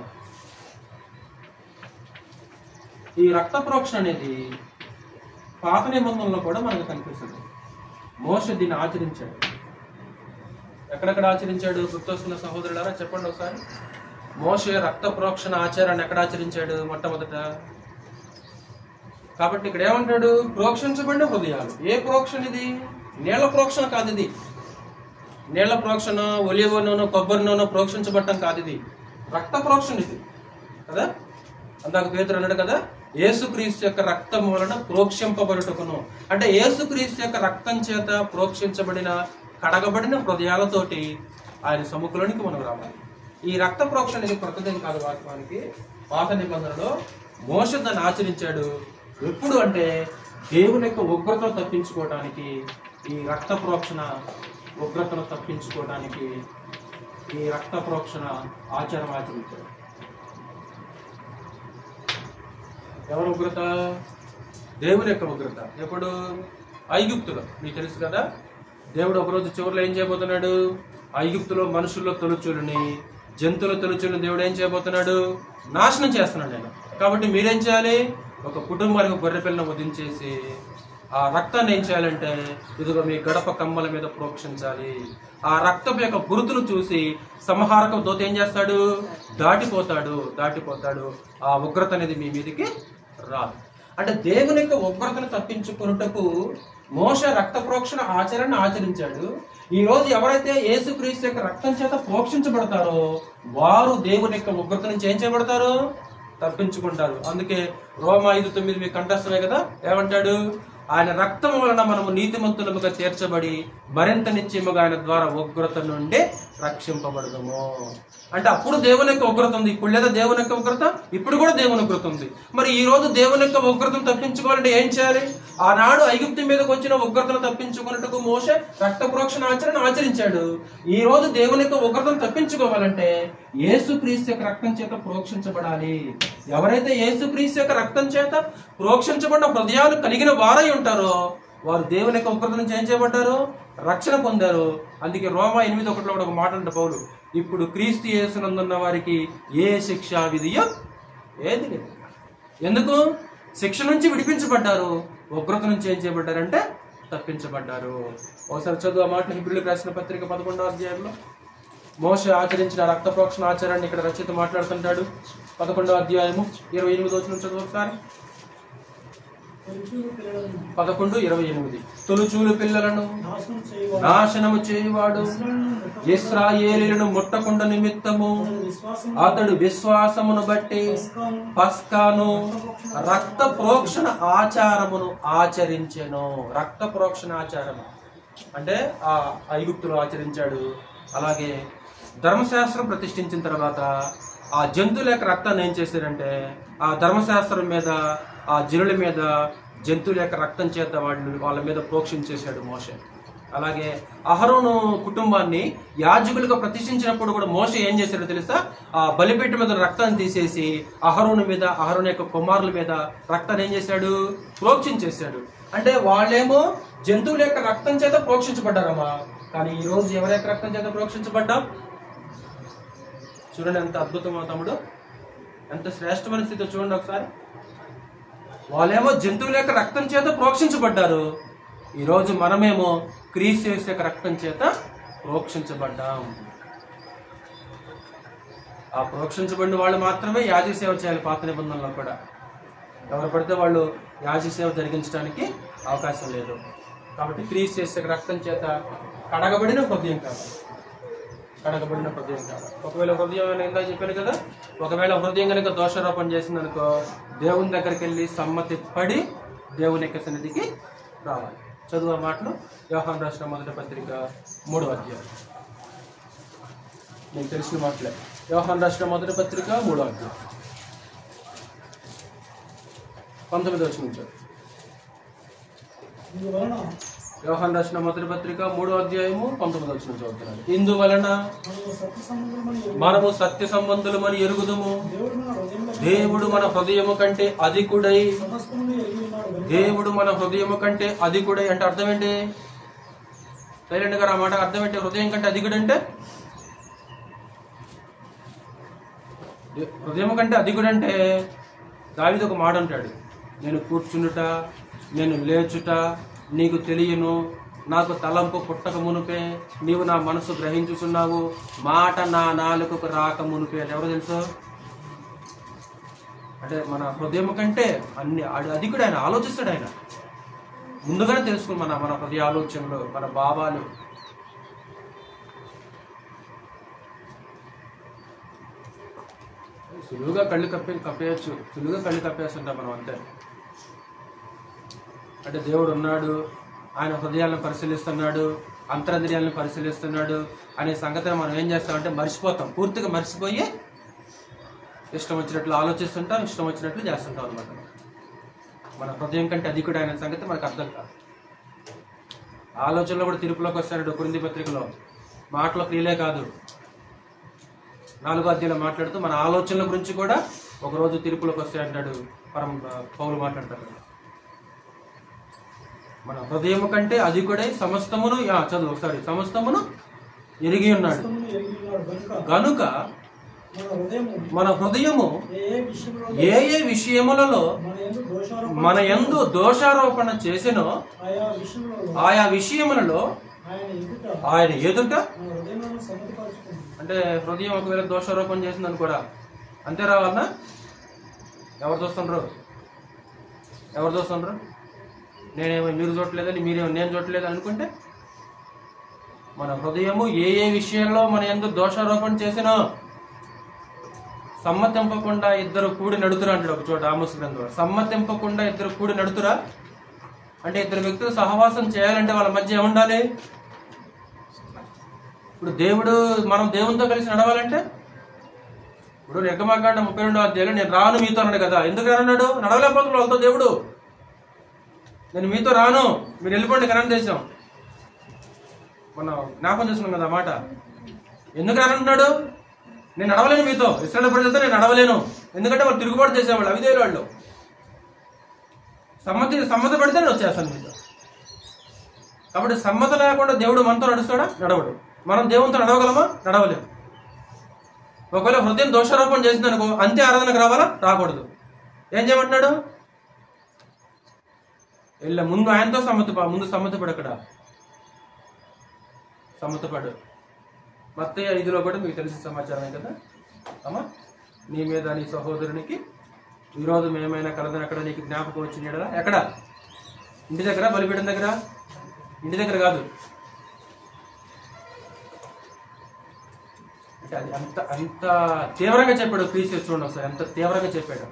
ఈ రక్త ప్రోక్షణ అనేది పాత నిబంధనలో కూడా మనకు కనిపిస్తుంది. మోషే దీన్ని ఆచరించాడు. ఎక్కడెక్కడ ఆచరించాడు? గుర్తొస్తున్న సహోదరులారా చెప్పండి ఒకసారి. మోషే రక్త ప్రోక్షణ ఆచారాన్ని ఎక్కడ ఆచరించాడు? మొట్టమొదట. కాబట్టి ఇక్కడ ఏమంటాడు? ప్రోక్షించబడిన హృదయాలు. ఏ ప్రోక్షణ ఇది? నీళ్ల ప్రోక్షణ కాదు ఇది. నీళ్ల ప్రోక్షణ, ఒలివ నూనె, కొబ్బరి నూనె ప్రోక్షించబడటం కాదు, ఇది రక్త ప్రోక్షణ ఇది కదా. అందాక పేతురు అన్నాడు కదా, యేసుక్రీస్తు యొక్క రక్తం వలన ప్రోక్షింపబడుటకును, అంటే యేసుక్రీస్తు యొక్క రక్తం చేత ప్రోక్షించబడిన కడగబడిన హృదయాలతోటి ఆయన సముఖంలోనికి మనం రావాలి. ఈ రక్త ప్రోక్షణ అనేది కొత్తదేం కాదు. వాస్తవానికి పాత నిబంధనలో మోషే దాన్ని ఆచరించాడు. ఎప్పుడు అంటే దేవుని యొక్క ఉగ్రతను తప్పించుకోవడానికి, ఈ రక్త ప్రోక్షణ ఉగ్రతను తప్పించుకోవడానికి ఈ రక్త ప్రోక్షణ ఆచారం ఆచరించాడు. ఎవరి ఉగ్రత? దేవుని యొక్క ఉగ్రత. ఎప్పుడు? ఐగుప్తులో. మీకు తెలుసు కదా, దేవుడు ఒకరోజు చివరిలో ఏం చేయబోతున్నాడు? ఐగుప్తులో మనుషుల్లో తొలుచులని, జంతువుల తొలుచులని దేవుడు ఏం చేయబోతున్నాడు? నాశనం చేస్తున్నాడు ఆయన. కాబట్టి మీరేం చేయాలి? ఒక కుటుంబానికి గొర్రె పిల్లను వధించేసి ఆ రక్తాన్ని ఏం చేయాలంటే ఇదిగో మీ గడప కమ్మల మీద ప్రోక్షించాలి. ఆ రక్తం యొక్క గురుతును చూసి సంహారక దూత ఏం చేస్తాడు? దాటిపోతాడు. ఆ ఉగ్రత అనేది మీ మీదకి రాదు. అంటే దేవుని యొక్క ఉగ్రతను తప్పించుకున్నటకు మోషే రక్త ప్రోక్షణ ఆచరణను ఆచరించాడు. ఈ రోజు ఎవరైతే యేసుక్రీస్తు యొక్క రక్తం చేత ప్రోక్షించబడతారో వారు దేవుని యొక్క ఉగ్రత నుంచి ఏం చేయబడతారు? తప్పించుకుంటారు. అందుకే రోమా 5:9 మీకు కంఠస్థమే కదా, ఏమంటాడు? ఆయన రక్తం వలన మనము నీతిమంతులముగా తీర్చబడి మరింత నిశ్చయముగా ఆయన ద్వారా ఉగ్రత నుండి రక్షింపబడదము. అంటే అప్పుడు దేవుని యొక్క ఉగ్రత ఉంది, ఇప్పుడు లేదా దేవుని యొక్క ఉగ్రత? ఇప్పుడు కూడా దేవుని ఉగ్రత ఉంది. మరి ఈ రోజు దేవుని యొక్క ఉగ్రతను తప్పించుకోవాలంటే ఏం చేయాలి? ఆనాడు ఐగుప్తు మీదకి వచ్చిన ఉగ్రతను తప్పించుకున్నట్టుకు మోషే రక్త ప్రోక్షణ ఆచరణ ఆచరించాడు. ఈ రోజు దేవుని యొక్క ఉగ్రతను తప్పించుకోవాలంటే యేసుక్రీస్తు యొక్క రక్తం చేత ప్రోక్షించబడాలి. ఎవరైతే యేసుక్రీస్తు యొక్క రక్తం చేత ప్రోక్షించబడిన హృదయాలు కలిగిన వారై ఉంటారో వారు దేవుని యొక్క ఉగ్రత నుంచి ఏం చేయబడ్డారు? రక్షణ పొందారు. అందుకే రోమా 8:1 కూడా ఒక మాట అంటే పౌలు, ఇప్పుడు క్రీస్తు యేసునందున్న వారికి ఏ శిక్షా విధియో ఏది లేదు. ఎందుకు? శిక్ష నుంచి విడిపించబడ్డారు, ఉగ్రత నుంచి ఏం చేయబడ్డారంటే తప్పించబడ్డారు. ఒకసారి చదువు ఆ మాటలు. హెబ్రీయులకు రాసిన పత్రిక 11వ అధ్యాయంలో మోషే ఆచరించిన రక్త ప్రోక్షణ ఆచారాన్ని ఇక్కడ రచయిత మాట్లాడుతుంటాడు. 11వ అధ్యాయము 28వ వచనం చదువు ఒకసారి. 11:28 తొలుచూలు పిల్లలను నాశనము చేయువాడు ఇశ్రాయేలీయులను ముట్టకుండ నిమిత్తము అతడు విశ్వాసమును బట్టి పస్కాను రక్త ప్రోక్షణ ఆచారమును ఆచరించెను. రక్త ప్రోక్షణ ఆచారము అంటే ఆ ఐగుప్తులో ఆచరించాడు. అలాగే ధర్మశాస్త్రం ప్రతిష్ఠించిన తర్వాత ఆ జంతువుల యొక్క రక్తాన్ని ఏం చేశారంటే ఆ ధర్మశాస్త్రం మీద, ఆ జనుల మీద జంతువుల యొక్క రక్తం చేత వాళ్ళ మీద ప్రోక్షించేశాడు మోషే. అలాగే అహరోను కుటుంబాన్ని యాజకులుగా ప్రతిష్ఠించినప్పుడు కూడా మోషే ఏం చేశాడో తెలుసా? ఆ బలిపీఠం మీద రక్తాన్ని తీసేసి అహరోను మీద, అహరోను యొక్క కుమారుల మీద రక్తాన్ని ఏం చేశాడు? ప్రోక్షించేశాడు. అంటే వాళ్ళేమో జంతువుల యొక్క రక్తం చేత ప్రోక్షించబడ్డారమ్మా. కానీ ఈ రోజు ఎవరి యొక్క రక్తం చేత ప్రోక్షించబడ్డాం? చూడండి ఎంత అద్భుతమో తమ్ముడు, ఎంత శ్రేష్టమైన స్థితిలో చూడండి ఒకసారి. వాళ్ళేమో జంతువుల యొక్క రక్తం చేత ప్రోక్షించబడ్డారు. ఈరోజు మనమేమో క్రీస్తు యేసు యొక్క రక్తం చేత ప్రోక్షించబడ్డాం. ఆ ప్రోక్షించబడిన వాళ్ళు మాత్రమే యాజక సేవ చేయాలి. పాత నిబంధనలో కూడా ఎవరు పడితే వాళ్ళు యాజక సేవ జరిగించడానికి అవకాశం లేదు. కాబట్టి క్రీస్తు యేసు యొక్క రక్తం చేత కడగబడిన హృదయం కావాలి. ఒకవేళ హృదయం ఇందాక చెప్పాను కదా, ఒకవేళ హృదయం కనుక దోషారోపణ చేసిందనుకో దేవుని దగ్గరికి వెళ్ళి సమ్మతి పడి దేవుని యొక్క సన్నిధికి రావాలి. చదువు ఆ మాటలు. యోహాను రాసిన మొదటి పత్రిక 3వ అధ్యాయం. మీకు తెలిసిన మాటలే. యోహాను రాసిన మొదటి పత్రిక 3వ అధ్యాయం 19వ వచనం నుంచి. యోహాను రాసిన మొదటి పత్రిక 3వ అధ్యాయము 19వ వచనం చదువుతున్నాను. ఇందువలన మనము సత్య సంబంధులమని ఎరుగుదుము, దేవుడు మన హృదయము కంటే అధికుడై. దేవుడు మన హృదయము కంటే అధికుడై అంటే అర్థం ఏంటి? సైలెంట్ గారు ఆ మాట అర్థం ఏంటి? హృదయం కంటే అధికుడంటే హృదయం కంటే అధికుడంటే దావీదు ఒక మాట అంటాడు, నేను కూర్చునుట, నేను లేచుట నీకు తెలియను, నాకు తలంపు పుట్టక మునుపే నీవు నా మనసు గ్రహించుచున్నావు, మాట నా నాలుకకు రాక మునుపే. అంటే ఎవరో తెలుసు? అంటే మన హృదయం కంటే అన్ని అధికుడు ఆయన. ఆలోచిస్తాడు ఆయన. ముందుగానే తెలుసుకుని మన హృదయ ఆలోచనలు, మన భావాలు. సులువుగా కళ్ళు కప్పేయచ్చు, సులువుగా కళ్ళు కప్పేస్తుంటాం మనం అంతే. అంటే దేవుడు ఉన్నాడు, ఆయన హృదయాలను పరిశీలిస్తున్నాడు, అంతరంద్రియాలను పరిశీలిస్తున్నాడు అనే సంగతిని మనం ఏం చేస్తామంటే మర్చిపోతాం, పూర్తిగా మర్చిపోయి ఇష్టం వచ్చినట్లు ఆలోచిస్తుంటాం, ఇష్టం వచ్చినట్లు చేస్తుంటాం అనమాట. మన హృదయం కంటే అధికుడు ఆయన సంగతి మనకు అర్థం కాదు. ఆలోచనలో కూడా తీర్పులోకి వస్తాడు కొరింథీ పత్రికలో. మాటలో క్రియలే కాదు, 4వ అధ్యాయంలో మాట్లాడుతూ మన ఆలోచనల గురించి కూడా ఒకరోజు తీర్పులోకి వస్తాయంటాడు పౌలు మాట్లాడతాడు. మన హృదయము కంటే అధికుడై సమస్తమును చదువు ఒకసారి, సమస్తమును ఎరిగి ఉన్నాడు గనుక మన హృదయము ఏ ఏ విషయములలో మన యందు దోషారోపణ చేసినో ఆయా విషయములలో ఆయన ఎదుట, అంటే హృదయం ఒకవేళ దోషారోపణ చేసిందని కూడా అంతే రావాలన్నా? ఎవరు చూస్తుండ్రు? ఎవరు చూస్తుండ్రు? నేనేమో మీరు చూడలేదని, మీరేమో నేను చూడలేదు అనుకుంటే, మన హృదయము ఏ ఏ విషయంలో మన యందు దోషారోపణ చేసినో సమ్మతింపకుండా ఇద్దరు కూడి నడుతురా అంటాడు ఒక చోట ఆమోస్ గ్రంథంలో. సమ్మతింపకుండా ఇద్దరు కూడి నడుతురా అంటే ఇద్దరు వ్యక్తులు సహవాసం చేయాలంటే వాళ్ళ మధ్య ఏముండాలి? ఇప్పుడు మనం దేవునితో కలిసి నడవాలంటే, ఇప్పుడు నిర్గమకాండం 32వ అధ్యాయంలో నేను రాను మీతో అన్నాడు కదా. ఎందుకు రానన్నాడు? నడవలేకపోతున్నాడు వాళ్ళతో దేవుడు. నేను మీతో రాను, మీరు వెళ్ళిపోండి కనాను దేశం. మనం జ్ఞాపకం చేసుకున్నాం కదా మాట. ఎందుకు రానంటున్నాడు? నేను నడవలేను మీతో, ఇశ్రాయేలు ప్రజలతో నేను నడవలేను. ఎందుకంటే వాళ్ళు తిరుగుబాటు చేసేవాళ్ళు, అవిధేయులు వాళ్ళు. సమ్మతి పడితే నేను వచ్చేస్తాను మీతో. కాబట్టి సమ్మతి లేకుండా దేవుడు మనతో నడుస్తాడా? నడవడు. మనం దేవునితో నడవగలమా? నడవలేము. ఒకవేళ హృదయం దోషారోపణ చేసింది అనుకో, అంతే ఆరాధనకు రావాలా? రాకూడదు. ఏం చేయమంటున్నాడు? ముందు ఆయనతో ముందు సమ్మతిపడు. అక్కడ సమ్మతిపడు. మత్తయి 5లో కూడా మీకు తెలిసిన సమాచారమే కదా అమ్మా. నీ మీద నీ సహోదరునికి విరోధం ఏమైనా కలదని అక్కడ నీకు జ్ఞాపకం వచ్చింది కదా. ఎక్కడ? ఇంటి దగ్గర, బలిపీఠం దగ్గర? ఇంటి దగ్గర కాదు. అంటే అది అంత తీవ్రంగా చెప్పాడు క్రీస్తు. చూడండి ఒకసారి ఎంత తీవ్రంగా చెప్పాడు.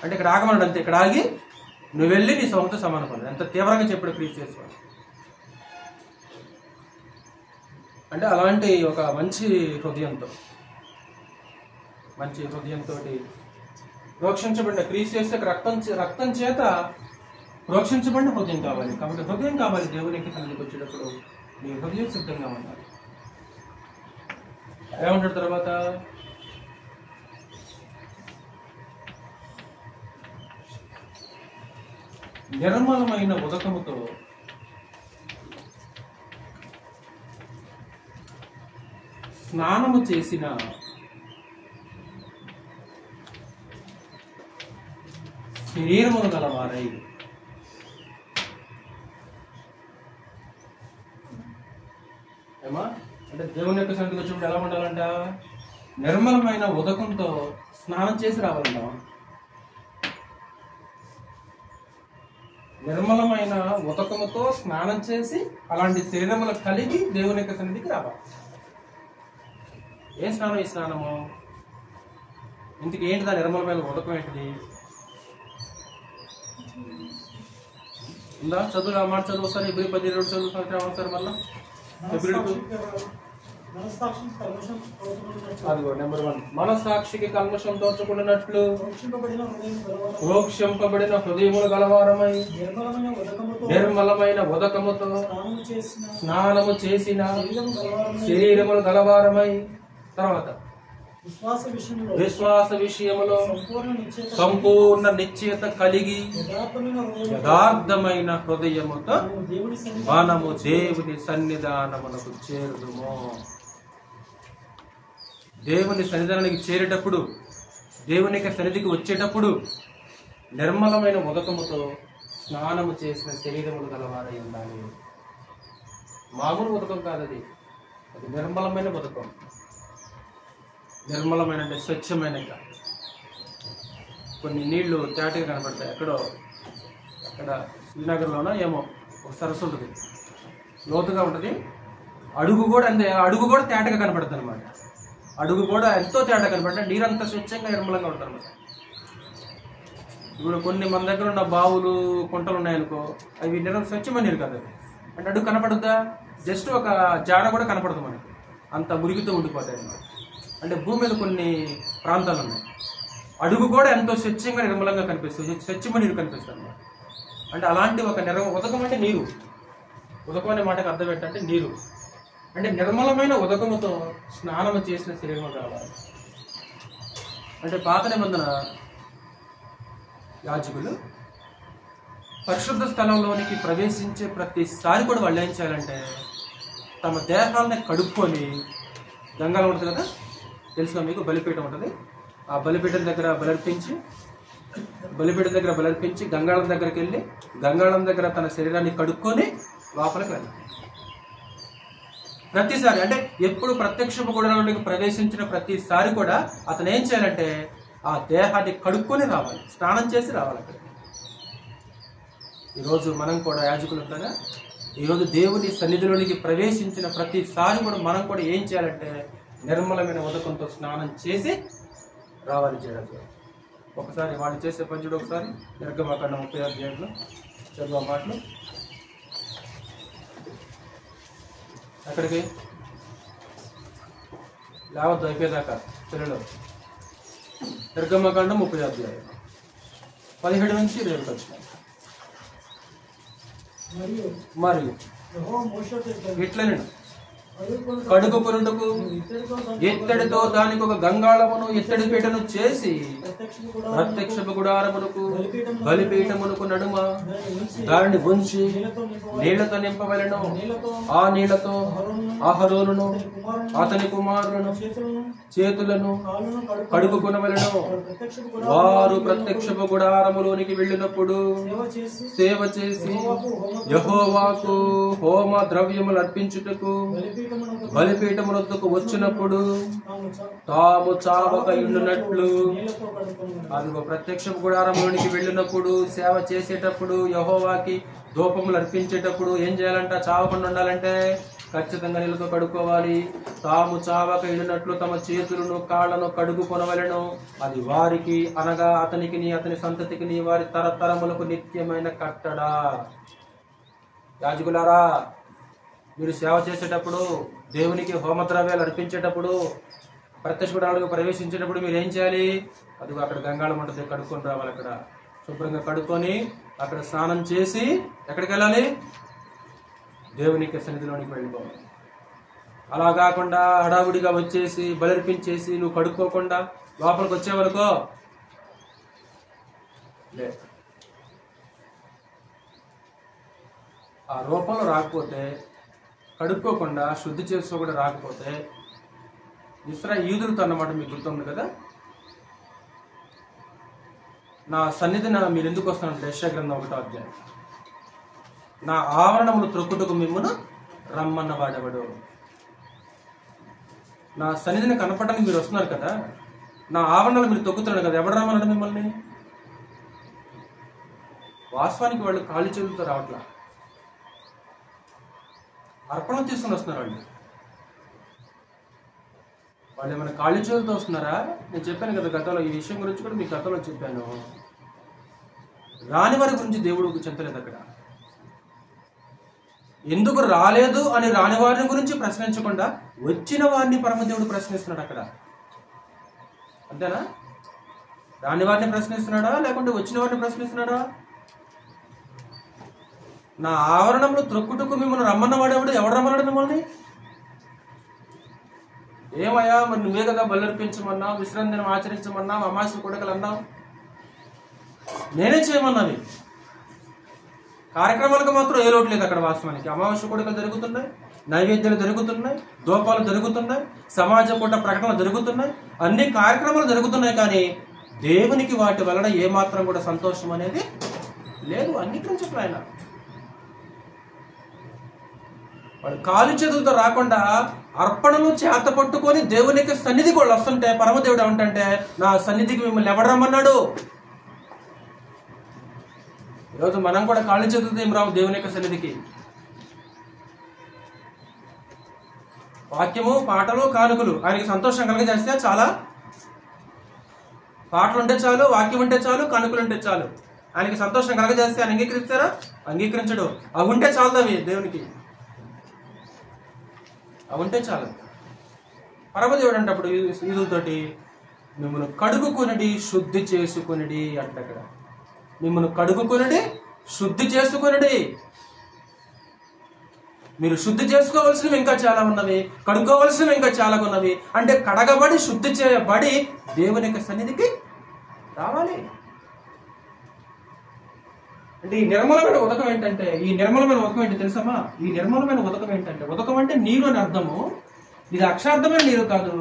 అంటే ఇక్కడ ఆగమన్నాడు అంతే. ఇక్కడ ఆగి నువ్వు వెళ్ళి నీ సొంత సమానం పడు. ఎంత తీవ్రంగా చెప్పాడు క్రీస్తు. అంటే అలాంటి ఒక మంచి హృదయంతో ప్రోక్షించబడిన క్రీస్తు రక్తం చేత ప్రోక్షించబడిన హృదయం కావాలి. కాబట్టి హృదయం కావాలి. దేవునికి సన్నిధికి వచ్చేటప్పుడు నీ హృదయం సిద్ధంగా ఉండాలి. ఏమంటాడు తర్వాత? నిర్మలమైన ఉదకముతో స్నానము చేసిన శరీరమును గలవారై. ఏమా అంటే దేవుని యొక్క సన్నిధికి వచ్చినప్పుడు ఎలా ఉండాలంట? నిర్మలమైన ఉదకంతో స్నానం చేసి రావాలంట. నిర్మలమైన ఉదకముతో స్నానం చేసి అలాంటి శరీరములు కలిగి దేవుని యొక్క సన్నిధికి రావాలి. ఏం స్నానం? ఈ స్నానము ఇంటికి ఏంటిదా? నిర్మలమైన ఉదకం ఏంటిది? ఉందా? చదువు మాట చదువు సార్. Hebrews 10:2 చదువు సార్. మళ్ళా అదిగో నెంబర్ 1, మనస్సాక్షికి కల్మషం తోచకుండానట్లు ప్రోక్షింపబడిన హృదయములు గలవారమై నిర్మలమైన ఉదకముతో స్నానము చేసిన శరీరములు గలవారమై. తర్వాత విశ్వాస విషయములో సంపూర్ణ నిశ్చయత కలిగి యథార్థమైన హృదయముతో మనము దేవుని సన్నిధానమునకు చేరుదుము. దేవుని సన్నిధానానికి చేరేటప్పుడు, దేవునికి సన్నిధికి వచ్చేటప్పుడు నిర్మలమైన ఉదకముతో స్నానము చేసిన శరీరములు గలవారై ఉండాలి. మామూలు ఉదకం కాదది, అది నిర్మలమైన ఉదకం. నిర్మలమైన అంటే స్వచ్ఛమైన. కొన్ని నీళ్లు తేటగా కనపడతాయి. అక్కడ శ్రీనగర్లోనో ఏమో ఒక సరస్సు ఉంటుంది, లోతుగా ఉంటుంది. అడుగు కూడా తేటగా కనపడుతుంది అనమాట. అడుగు కూడా ఎంతో తేడా కనపడి నీరంతా స్వచ్ఛంగా నిర్మలంగా ఉంటారు. ఇప్పుడు కొన్ని మన దగ్గర ఉన్న బావులు కుంటలు ఉన్నాయనుకో, అవి స్వచ్ఛమైన నీరు కదా, అంటే అడుగు కనపడుద్దా? జస్ట్ ఒక జాడ కూడా కనపడదు మనకి, అంత మురికితో ఉండిపోతాయి అన్నమాట. అంటే భూమి మీద కొన్ని ప్రాంతాలు ఉన్నాయి, అడుగు కూడా ఎంతో స్వచ్ఛంగా నిర్మలంగా కనిపిస్తుంది, స్వచ్ఛమైన నీరు కనిపిస్తుంది అన్నమాట. అంటే అలాంటి ఒక ఉదకం అంటే నీరు, ఉదకం అనే మాటకు అర్థం ఏంటంటే నీరు, అంటే నిర్మలమైన ఉదకముతో స్నానం చేసిన శరీరం కావాలి. అంటే పాత నిబంధన యాజకులు పరిశుద్ధ స్థలంలోనికి ప్రవేశించే ప్రతిసారి కూడా వాళ్ళు ఏం చేయాలంటే తమ దేహాలని కడుక్కొని, గంగాళం ఉంటుంది కదా తెలుసుగా మీకు, బలిపీఠం ఉంటుంది, ఆ బలిపీఠం దగ్గర బలర్పించి గంగాళం దగ్గరికి వెళ్ళి గంగాళం దగ్గర తన శరీరాన్ని కడుక్కొని లోపలికి వెళ్ళాలి. ప్రతిసారి అంటే ఎప్పుడు ప్రత్యక్షపు గుడారంలోకి ప్రవేశించిన ప్రతిసారి కూడా అతను ఏం చేయాలంటే ఆ దేహాన్ని కడుక్కొని రావాలి, స్నానం చేసి రావాలి అక్కడ. ఈరోజు మనం కూడా యాజకులు ఉంటారా, ఈరోజు దేవుని సన్నిధిలోనికి ప్రవేశించిన ప్రతిసారి కూడా మనం కూడా ఏం చేయాలంటే నిర్మలమైన ఉదకంతో స్నానం చేసి రావాలి చేయాలి. ఒకసారి వాళ్ళు చేసే పని చూడు, ఒకసారి నిర్గమకాండం 30వ అధ్యాయంలో చదువు మాటలు. అక్కడికి లేవద్దు అయిపోయేదాకా పిల్లలు. నిర్గమకాండం 30వ అధ్యాయం 17 నుంచి 20 వచ్చినాయి. మరియు ఇట్లనే కడుగు కొనుటకు ఇత్తడితో దానికి ఒక గంగాళమును ఇత్తడి పీటను చేసి ప్రత్యక్షపు గుడారమునకు బలిపీఠమునకు నడుమ దానిని ఉంచి నీళ్లతో నింపవలెను. ఆ నీళ్లతో అహరోనును అతని కుమారులను చేతులను కడుగుకొనవలెను. వారు ప్రత్యక్షపు గుడారములోనికి వెళ్ళినప్పుడు సేవ చేసి యెహోవాకు హోమ ద్రవ్యములు అర్పించుటకు బలిపీఠమునొద్దకు వచ్చినప్పుడు తాము చావక ఉండునట్లు, అదిగో ప్రత్యక్షపు గుడారములోనికి వెళ్ళినప్పుడు సేవ చేసేటప్పుడు యెహోవాకి ధూపములు అర్పించేటప్పుడు ఏం చేయాలంట? చావకుండా ఉండాలంటే ఖచ్చితంగా నీళ్ళతో కడుక్కోవాలి. తాము చావక ఉండునట్లు తమ చేతులను కాళ్లను కడుగుకొనవలెను. అది వారికి అనగా అతనికి అతని సంతతికి వారి తరతరములకు నిత్యమైన కట్టడా. యాజకులారా, మీరు సేవ చేసేటప్పుడు, దేవునికి హోమద్రవ్యాలు అర్పించేటప్పుడు, ప్రత్యక్ష గుడారాలకు ప్రవేశించేటప్పుడు మీరు ఏం చేయాలి? అదిగో అక్కడ గంగాళం ఉంటుంది, కడుక్కొని రావాలి. అక్కడ శుభ్రంగా కడుక్కొని అక్కడ స్నానం చేసి ఎక్కడికి వెళ్ళాలి? దేవునికి సన్నిధిలోనికి వెళ్ళిపోవాలి. అలా కాకుండా హడావుడిగా వచ్చేసి బలర్పించేసి నువ్వు కడుక్కోకుండా లోపలికి వచ్చేవనుకో లే, ఆ రూపంలో రాకపోతే, కడుక్కోకుండా శుద్ధి చేసుకో కూడా రాకపోతే, యూదులతో అన్నమాట మీకు గుర్తుంది కదా, నా సన్నిధిన మీరు ఎందుకు వస్తానంటే యెషయా గ్రంథం 1వ అధ్యాయం, నా ఆవరణములు త్రొక్కుటకు మిమ్మును రమ్మన్న వాడెవడు. నా సన్నిధిని కనపడడానికి మీరు వస్తున్నారు కదా, నా ఆవరణలు మీరు తొక్కుతున్నారు కదా, ఎవడు రమ్మన్నాడు మిమ్మల్ని? వాస్తవానికి వాళ్ళు ఖాళీ చేతులతో రావట్లా, అర్పణ తీసుకుని వస్తున్నారు. వాళ్ళు ఏమైనా ఖాళీ చేతులతో వస్తున్నారా? నేను చెప్పాను కదా గతంలో, ఈ విషయం గురించి కూడా మీకు గతంలో చెప్పాను. రాని వారి గురించి దేవుడు చెప్పలేదు అక్కడ. ఎందుకు రాలేదు అని రాని వారిని గురించి ప్రశ్నించకుండా వచ్చిన వారిని పరమదేవుడు ప్రశ్నిస్తున్నాడు అక్కడ. అంతేనా? రాని వారిని ప్రశ్నిస్తున్నాడా లేకుంటే వచ్చిన వారిని ప్రశ్నిస్తున్నాడా? నా ఆవరణంలో త్రొక్కుటకు మిమ్మల్ని రమ్మన్నవాడేవాడు, ఎవడు రమ్మన్నాడు మిమ్మల్ని? ఏమయ్యా, మరి నువ్వే కదా బలర్పించమన్నా, విశ్రాంతి దినం ఆచరించమన్నా, అమావాస్య కొడకలు అన్నావు, నేనే చేయమన్నావి. కార్యక్రమాలకు మాత్రం ఏ లోటు లేదు అక్కడ. వాస్తవానికి అమావాస్య కొడకలు జరుగుతున్నాయి, నైవేద్యాలు జరుగుతున్నాయి, దూపాలు జరుగుతున్నాయి, సమాజ పూట ప్రకటనలు జరుగుతున్నాయి, అన్ని కార్యక్రమాలు జరుగుతున్నాయి. కానీ దేవునికి వాటి వలన ఏమాత్రం కూడా సంతోషం అనేది లేదు. అంగీకరించట్లే ఆయన. వాడు కాలు చేతులతో రాకుండా అర్పణను చేత పట్టుకొని దేవునికి సన్నిధికి వాళ్ళు వస్తుంటే పరమదేవుడు ఏమంటే, నా సన్నిధికి మిమ్మల్ని ఎవడు రమ్మన్నాడు? ఈరోజు మనం కూడా కాళ్ళు చేతులతో ఏం రావు దేవుని యొక్క సన్నిధికి. వాక్యము, పాటలు, కానుకలు ఆయనకి సంతోషం కలగజేస్తే చాలా. పాటలు ఉంటే చాలు, వాక్యం ఉంటే చాలు, కానుకలు ఉంటే చాలు. ఆయనకి సంతోషం కలగజేస్తే ఆయన అంగీకరిస్తారా? అంగీకరించడు. అవి ఉంటే చాలు అవి దేవునికి, అవి ఉంటే చాలు. పరమదేవుడు అంటే అప్పుడు ఈదులతోటి మిమ్మల్ని కడుగుకొనిడి శుద్ధి చేసుకొనిడి అంట. అక్కడ మిమ్మల్ని కడుగుకొనిడి శుద్ధి చేసుకొనిడి. మీరు శుద్ధి చేసుకోవాల్సినవి ఇంకా చాలా ఉన్నవి, కడుక్కోవలసినవి ఇంకా చాలా ఉన్నవి. అంటే కడగబడి శుద్ధి చేయబడి దేవుని యొక్క సన్నిధికి రావాలి. అంటే ఈ నిర్మలమైన ఉదకం ఏంటంటే, ఈ నిర్మలమైన ఉదకం ఏంటి తెలుసమ్మా? ఈ నిర్మలమైన ఉదకం ఏంటంటే, ఉదకం అంటే నీరు అని అర్థము. ఇది అక్షార్థమైన నీరు కాదు,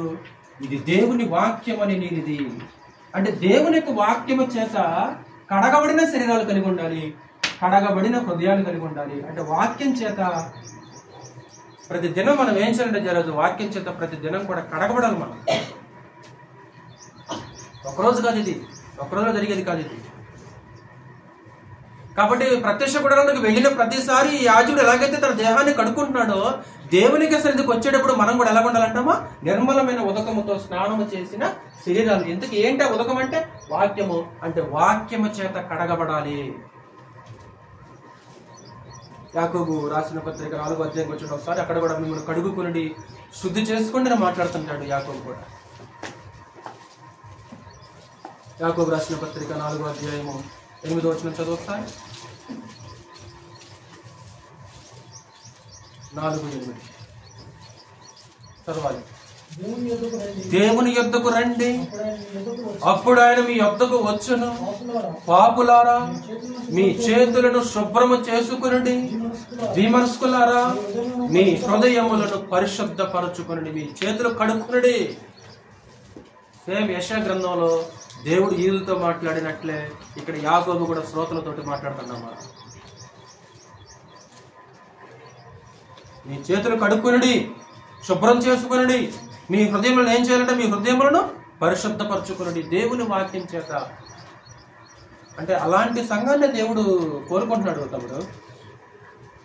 ఇది దేవుని వాక్యం అనే నీరు. ఇది అంటే దేవుని యొక్క వాక్యము చేత కడగబడిన శరీరాలు కలిగి ఉండాలి, కడగబడిన హృదయాలు కలిగి ఉండాలి. అంటే వాక్యం చేత ప్రతి దినం మనం ఏం చేయాలంటే జరగదు, వాక్యం చేత ప్రతి దినం కూడా కడగబడాలి మనం. ఒకరోజు కాదు ఇది, ఒకరోజు జరిగేది కాదు ఇది. కాబట్టి ప్రత్యక్ష గుడారానికి వెళ్ళిన ప్రతిసారి యాజకుడు ఎలాగైతే తన దేహాన్ని కడుక్కుంటున్నాడో, దేవునికి సన్నిధికి వచ్చేటప్పుడు మనం కూడా ఎలా ఉండాలంటామా? నిర్మలమైన ఉదకముతో స్నానము చేసిన శరీరాలు. ఎందుకు ఏంటి ఉదకం అంటే? వాక్యము. అంటే వాక్యము చేత కడగబడాలి. యాకోబు రాసిన పత్రిక 4వ అధ్యాయం వచ్చిన ఒకసారి అక్కడ కూడా మిమ్మల్ని కడుగుకుని శుద్ధి చేసుకుంటే మాట్లాడుతుంటాడు యాకోబు కూడా. యాకోబు రాసిన పత్రిక 4వ అధ్యాయము 8వ వచనం చదువు ఒకసారి. 4:8 చదవాలి. దేవుని యొద్దకు రండి, అప్పుడు ఆయన మీ యొద్దకు వచ్చును. పాపులారా, మీ చేతులను శుభ్రము చేసుకునండి. విమర్శకులారా, మీ హృదయములను పరిశుద్ధపరచుకునండి. మీ చేతులు కడుక్కునండి. సేమ్ యెషయా గ్రంథంలో దేవుడు ఈదులతో మాట్లాడినట్లే ఇక్కడ యాకోబు కూడా శ్రోతలతోటి మాట్లాడుతున్నామా? మీ చేతులు కడుక్కునండి, శుభ్రం చేసుకునండి. మీ హృదయములను ఏం చేయాలంటే మీ హృదయములను పరిశుద్ధపరచుకునండి దేవుని వాక్యం చేత. అంటే అలాంటి సంఘాన్ని దేవుడు కోరుకుంటున్నాడు తమ్ముడు.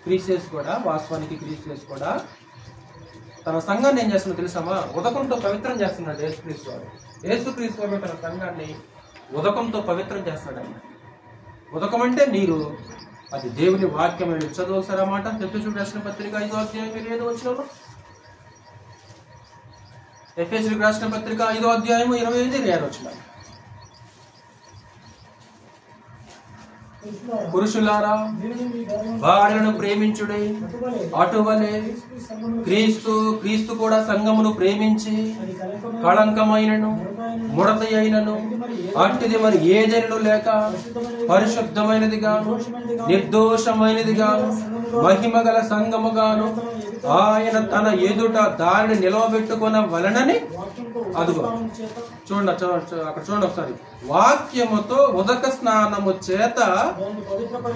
క్రీస్తు కూడా, వాస్తవానికి క్రీస్తు కూడా తన సంఘాన్ని ఏం చేస్తున్నా తెలుసామా? ఉదకంతో పవిత్రం చేస్తున్నాడు యేసుక్రీస్తు వారు. యేసుక్రీస్తు వారు తన సంఘాన్ని ఉదకంతో పవిత్రం చేస్తాడు. ఆయన ఉదకం అంటే నీరు, అది దేవుని వాక్యం. చదువుసారా మాట ఎఫెసీయులకు రాసిన పత్రిక 5వ అధ్యాయం 27వ వచనంలో. ఎఫెసీయులకు రాసిన పత్రిక 5వ అధ్యాయం 25-26 వచనాలు. పురుషులారా, భార్యలను ప్రేమించుడి, అటువలే క్రీస్తు కూడా సంఘమును ప్రేమించి కళంకమైనను ముడత అయినను అట్టిది మరి ఏదైనా లేక పరిశుద్ధమైనది గాను నిర్దోషమైనది గాను మహిమ గల సంఘము గాను ఆయన తన ఎదుట దానిని నిలవబెట్టుకున్న వలనని. అదుగో చూడండి, అక్కడ చూడండి ఒకసారి. వాక్యముతో ఉదక స్నానము చేత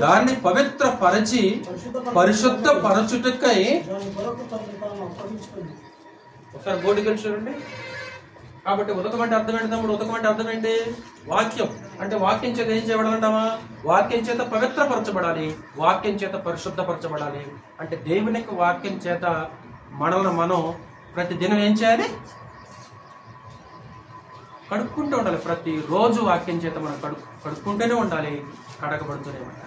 దాన్ని పవిత్రపరచి పరిశుద్ధ పరచుటకై. ఒకసారి బోర్డుకి చూడండి. కాబట్టి ఉదకం అంటే అర్థం ఏంటి తమ్ముడు? ఉదకం అంటే అర్థం ఏంటి? వాక్యం. అంటే వాక్యం చేత ఏం చేయబడాలంటామా? వాక్యం చేత పవిత్రపరచబడాలి, వాక్యం చేత పరిశుద్ధపరచబడాలి. అంటే దేవుని యొక్క వాక్యం చేత మనల్ని మనం ప్రతి దినం ఏం చేయాలి? కడుక్కుంటూ ఉండాలి. ప్రతిరోజు వాక్యం చేత మనం కడుక్కుంటూనే ఉండాలి, కడగబడుతూనే ఉండాలి.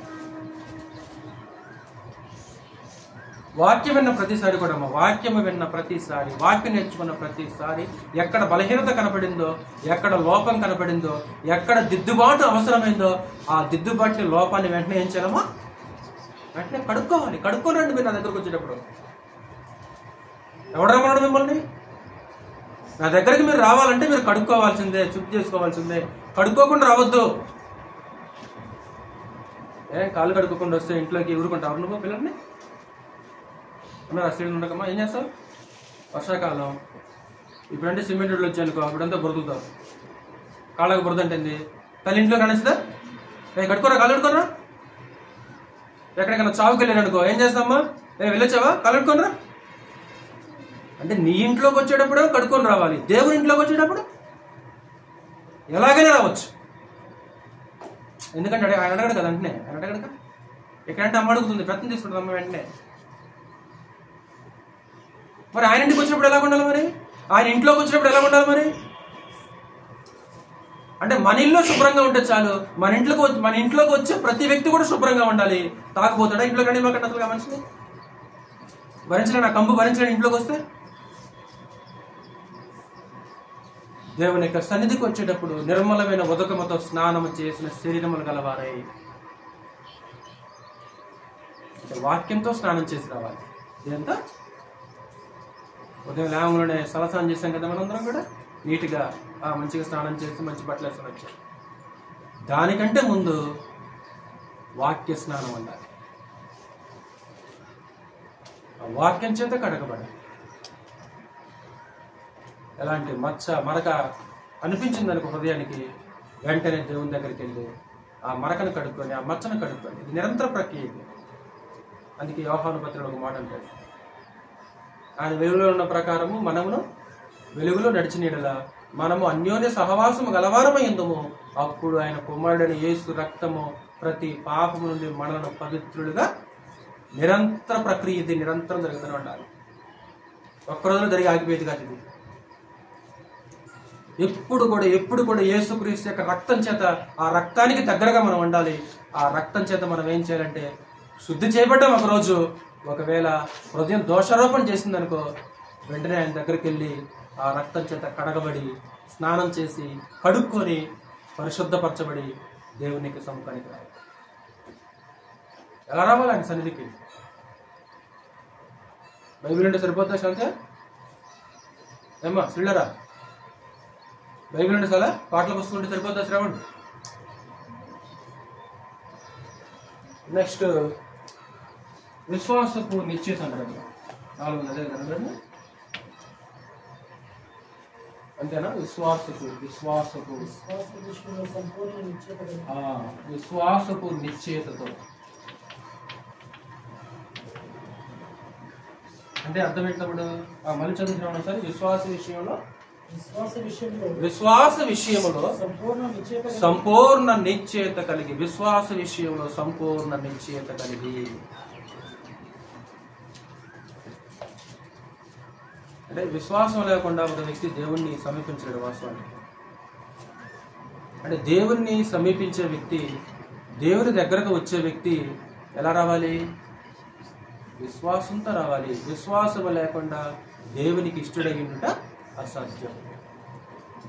వాక్యం విన్న ప్రతిసారి కూడా, వాక్యము విన్న ప్రతిసారి, వాక్యం నేర్చుకున్న ప్రతిసారి ఎక్కడ బలహీనత కనపడిందో, ఎక్కడ లోపం కనపడిందో, ఎక్కడ దిద్దుబాటు అవసరమైందో ఆ దిద్దుబాటు లోపాన్ని వెంటనే ఏం చేయాలమ్మా? వెంటనే కడుక్కోవాలి. కడుక్కొని రండి మీరు నా దగ్గరకు వచ్చేటప్పుడు. ఎవడరమ్మన్నాడు మిమ్మల్ని? నా దగ్గరికి మీరు రావాలంటే మీరు కడుక్కోవాల్సిందే, శుద్ధి చేసుకోవాల్సిందే. కడుక్కోకుండా రావద్దు. కాళ్ళు కడుక్కోకుండా వస్తే ఇంట్లోకి ఊరుకుంటావు నువ్వు పిల్లల్ని? స్త్రీలు ఉండకమ్మా ఏం చేస్తావు? వర్షాకాలం ఇప్పుడంటే సిమెంట్ రోడ్లు వచ్చాయనుకో, అప్పుడంతా బురదుతావు. కాళ్ళకు బురద అంటుంది. తల్లి ఇంట్లో కనేస్తుందా? కడుకోరా, కాళ్ళు కడుకోరా. ఎక్కడికైనా చావుకి వెళ్ళాను అనుకో, ఏం చేస్తామా? వెళ్ళొచ్చావా? కాళ్ళు కడుకోనరా. అంటే నీ ఇంట్లోకి వచ్చేటప్పుడు కడుక్కొని రావాలి, దేవుని ఇంట్లోకి వచ్చేటప్పుడు ఎలాగైనా రావచ్చు. ఎందుకంటే ఆయన అడగడు కదా, వెంటనే ఆయన అడగడు కదా. ఎక్కడంటే అమ్మ అడుగుతుంది, ప్రయత్నం తీసుకుంటుంది అమ్మ వెంటనే. మరి ఆయన ఇంటికి వచ్చినప్పుడు ఎలా ఉండాలి? మరి ఆయన ఇంట్లోకి వచ్చినప్పుడు ఎలా ఉండాలి? మరి అంటే మన ఇల్లు శుభ్రంగా ఉంటే చాలు, మన ఇంట్లోకి వచ్చే ప్రతి వ్యక్తి కూడా శుభ్రంగా ఉండాలి. తాకపోతాడా ఇంట్లో కండి? ఇంట్లో కంటే అసలు మనిషిని భరించలేను, ఆ కంపు భరించలేని ఇంట్లోకి వస్తే. దేవుని యొక్క సన్నిధికి వచ్చేటప్పుడు నిర్మలమైన ఉదకముతో స్నానము చేసిన శరీరములు గలవారై, వాక్యంతో స్నానం చేసి రావాలి. ఇదంతా ఉదయం లేవగానే సలసానం చేసాం కదా మనందరం కూడా, నీట్గా మంచిగా స్నానం చేసి మంచి బట్టలు వేసుకొని వచ్చాం. దానికంటే ముందు వాక్య స్నానం ఉండాలి. ఆ వాక్యం చేత కడగబడాలి. ఎలాంటి మచ్చ మరక అనిపించింది అనుకో హృదయానికి, వెంటనే దేవుని దగ్గరికి వెళ్ళి ఆ మరకను కడుక్కొని ఆ మచ్చను కడుక్కొని. ఇది నిరంతర ప్రక్రియ. అందుకే యోహాను పత్రికలో ఒక మాట అంటాడు, ఆయన వెలుగులో ఉన్న ప్రకారము మనమును వెలుగులో నడిచిన యెడల మనము అన్యోన్య సహవాసము గలవారమై ఉందుము. అప్పుడు ఆయన కుమారుడైన యేసు రక్తము ప్రతి పాపము నుండి మనలను పవిత్రులుగా. నిరంతర ప్రక్రియ ఇది, నిరంతరం జరుగుతూనే ఉండాలి. ఒక్కరోజులో జరిగి ఆగిపోయేది కాదు ఇది. ఎప్పుడు కూడా యేసుక్రీస్తు యొక్క రక్తం చేత, ఆ రక్తానికి దగ్గరగా మనం ఉండాలి. ఆ రక్తం చేత మనం ఏం చేయాలంటే శుద్ధి చేయబడ్డాం. ఒకరోజు ఒకవేళ హృదయం దోషారోపణ చేసిందనుకో, వెంటనే ఆయన దగ్గరికి వెళ్ళి ఆ రక్తం చేత కడగబడి స్నానం చేసి కడుక్కొని పరిశుద్ధపరచబడి దేవునికి సముఖానికి రావాలి. ఎలా రావాలి ఆయన సన్నిధికి? బైబిల్ అంటే సరిపోతా శాంతే? ఏమ్మా సిల్లరా? బైబిల్ అంటే చాలా పాటల పుస్తకం ఉంటే సరిపోతా శ్రావణ్? నెక్స్ట్ విశ్వాసపు నిశ్చయిత అంటారు. 4 అదే కదండి, అంతేనా? విశ్వాసపు నిశ్చయితతో అంటే అర్థం ఏంటప్పుడు మళ్ళీ చదువుతున్నాం సార్. విశ్వాస విషయంలో సంపూర్ణ నిశ్చయత కలిగి, విశ్వాస విషయంలో సంపూర్ణ నిశ్చయత కలిగి. అంటే విశ్వాసం లేకుండా ఒక వ్యక్తి దేవుణ్ణి సమీపించలేడు. వాస్తవానికి అంటే దేవుణ్ణి సమీపించే వ్యక్తి, దేవుని దగ్గరకు వచ్చే వ్యక్తి ఎలా రావాలి? విశ్వాసంతో రావాలి. విశ్వాసం లేకుండా దేవునికి ఇష్టడయ్యుట అసాధ్యం.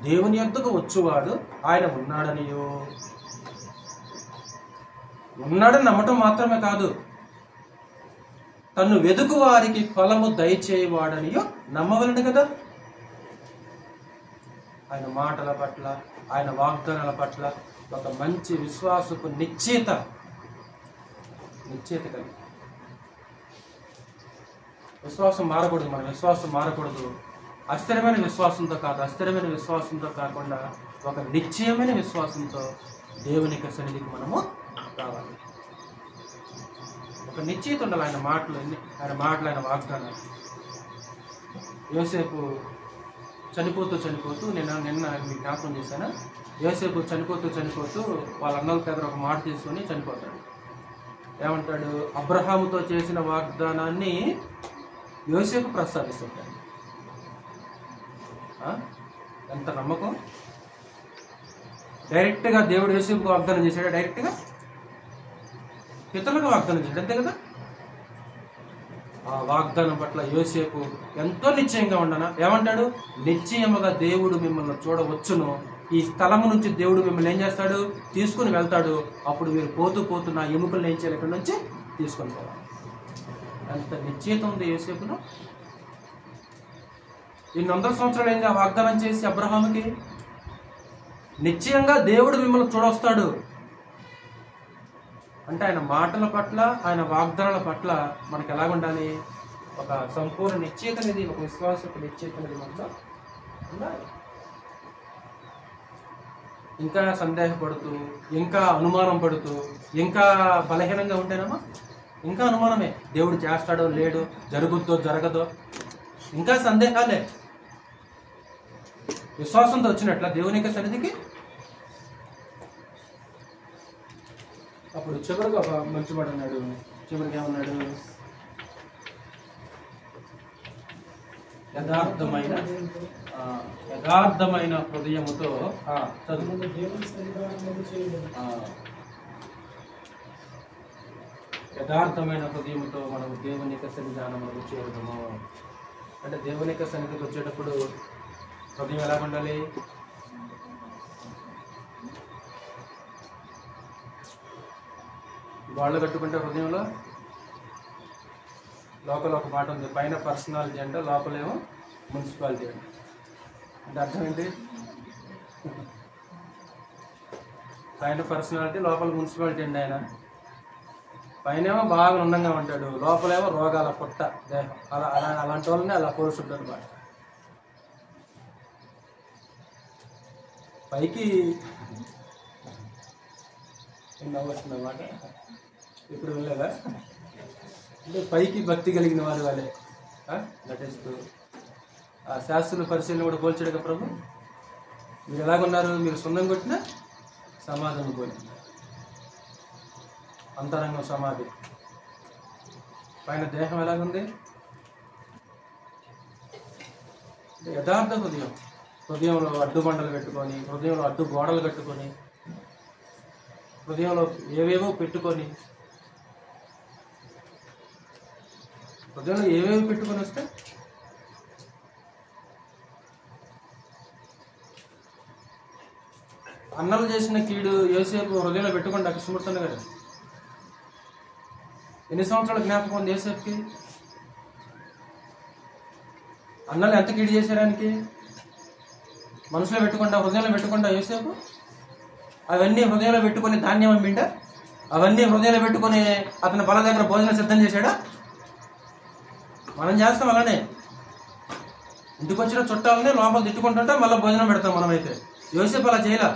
దేవుని యొద్దకు వచ్చువాడు ఆయన ఉన్నాడనియో, ఉన్నాడని నమ్మటం మాత్రమే కాదు, తన్ను వెదుకు వారికి ఫలము దయచేయవాడనియో నమ్మవలను కదా. ఆయన మాటల పట్ల, ఆయన వాగ్దానాల పట్ల ఒక మంచి విశ్వాసపు నిశ్చయిత కలిగి. విశ్వాసం మారకూడదు, మన విశ్వాసం మారకూడదు. అస్థిరమైన విశ్వాసంతో కాదు, అస్థిరమైన విశ్వాసంతో కాకుండా ఒక నిశ్చయమైన విశ్వాసంతో దేవుని యొక్క సన్నిధికి మనము రావాలి. ఒక నిశ్చయిత ఉండాలి. ఆయన మాటలు, ఆయన వాగ్దానాలు. యోసేపు చనిపోతూ నిన్న మీకు జ్ఞాపకం చేశాను. యోసేపు చనిపోతూ వాళ్ళ అన్నల దగ్గర ఒక మాట తీసుకొని చనిపోతాడు. ఏమంటాడు? అబ్రహాముతో చేసిన వాగ్దానాన్ని యోసేపు ప్రస్తావిస్తుంటాడు. ఎంత నమ్మకం! డైరెక్ట్గా దేవుడు యోసేపుకు వాగ్దానం చేశాడు, డైరెక్ట్గా పితరులకు వాగ్దానం చేశాడు, అంతే కదా. ఆ వాగ్దానం పట్ల యోసేపు ఎంతో నిశ్చయంగా ఉండనా. ఏమంటాడు? నిశ్చయముగా దేవుడు మిమ్మల్ని చూడవచ్చును, ఈ స్థలము నుంచి దేవుడు మిమ్మల్ని ఏం చేస్తాడు? తీసుకుని వెళ్తాడు. అప్పుడు మీరు పోతూ నా ఎముకలను ఏం చేయాలి? ఇక్కడి నుంచి తీసుకొని పోవాలి. అంత నిశ్చయిత ఉంది యోసేపులో. 100 సంవత్సరాలు అయింది ఆ వాగ్దానం చేసి అబ్రహాముకి. నిశ్చయంగా దేవుడు మిమ్మల్ని చూడొస్తాడు అంటే ఆయన మాటల పట్ల, ఆయన వాగ్దానాల పట్ల మనకు ఎలాగుండాలి? ఒక సంపూర్ణ నిశ్చయిత అనేది, ఒక విశ్వాసపు నిశ్చయిత అనేది మనలో ఉండాలి. ఇంకా సందేహపడుతూ, ఇంకా అనుమానం పడుతూ, ఇంకా బలహీనంగా ఉంటేనమ్మా ఇంకా అనుమానమే. దేవుడు చేస్తాడో లేడో, జరుగుద్దో జరగదో, ఇంకా సందేహాలే. విశ్వాసంతో వచ్చినట్ల దేవుని యొక్క సన్నిధికి. అప్పుడు చివరికి ఒక మంచి మాట అన్నాడు. చివరికి ఏమన్నాడు? యథార్థమైన హృదయముతో యథార్థమైన హృదయముతో మనం దేవుని యొక్క సన్నిధానములకు చేరుదాము. అంటే దేవుని యొక్క సన్నిధికి వచ్చేటప్పుడు హృదయం ఎలా ఉండాలి? గోళ్ళు కట్టుకుంటే హృదయంలో లోపల ఒక మాట ఉంది, పైన పర్సనాలిటీ అంటే లోపలేమో మున్సిపాలిటీ అంటే. అంటే అర్థం ఏంటి? పైన పర్సనాలిటీ, లోపల మున్సిపాలిటీ అండి. ఆయన పైనేమో బాగా ఉండంగా ఉంటాడు, లోపలేమో రోగాల పుట్ట దేహం. అలాంటి వాళ్ళని అలా పోలుస్తుంటారు బాగా. పైకి నవ్వొస్తుంది అన్నమాట. ఇప్పుడు వెళ్ళలేదా? అంటే పైకి భక్తి కలిగిన వారి వాళ్ళే నటిస్తూ ఆ శాస్త్రుల పరిశీలన కూడా పోల్చాడుగా ప్రభు. మీరు ఎలాగున్నారు? మీరు సున్నం కొట్టిన సమాధిని పోలి, అంతరంగం సమాధి, పైన దేహం ఎలాగుంది? యథార్థ హృదయం. హృదయంలో అడ్డుబండలు పెట్టుకొని, హృదయంలో అడ్డు గోడలు కట్టుకొని, హృదయంలో ఏవేవో పెట్టుకొని, హృదయంలో ఏవేవి పెట్టుకొని వస్తే అన్నలు చేసిన కీడు యోసేపు హృదయంలో పెట్టుకుంటే కృష్ణమూర్తి గారు ఎన్ని సంవత్సరాల జ్ఞాపకం ఉంది యోసేపుకి? అన్నలు ఎంత కీడు చేశారానికి మనసులో పెట్టుకుంటా, హృదయంలో పెట్టుకుంటా యోసేపు అవన్నీ హృదయంలో పెట్టుకుని ధాన్యం అమ్మిండా? అవన్నీ హృదయంలో పెట్టుకుని అతని పొల దగ్గర భోజనం సిద్ధం చేశాడా? మనం చేస్తాం అలానే. ఇంటికి వచ్చిన చుట్టాలని లోపల తిట్టుకుంటుంటే మళ్ళీ భోజనం పెడతాం మనమైతే. యోసేపు అలా చేయలా.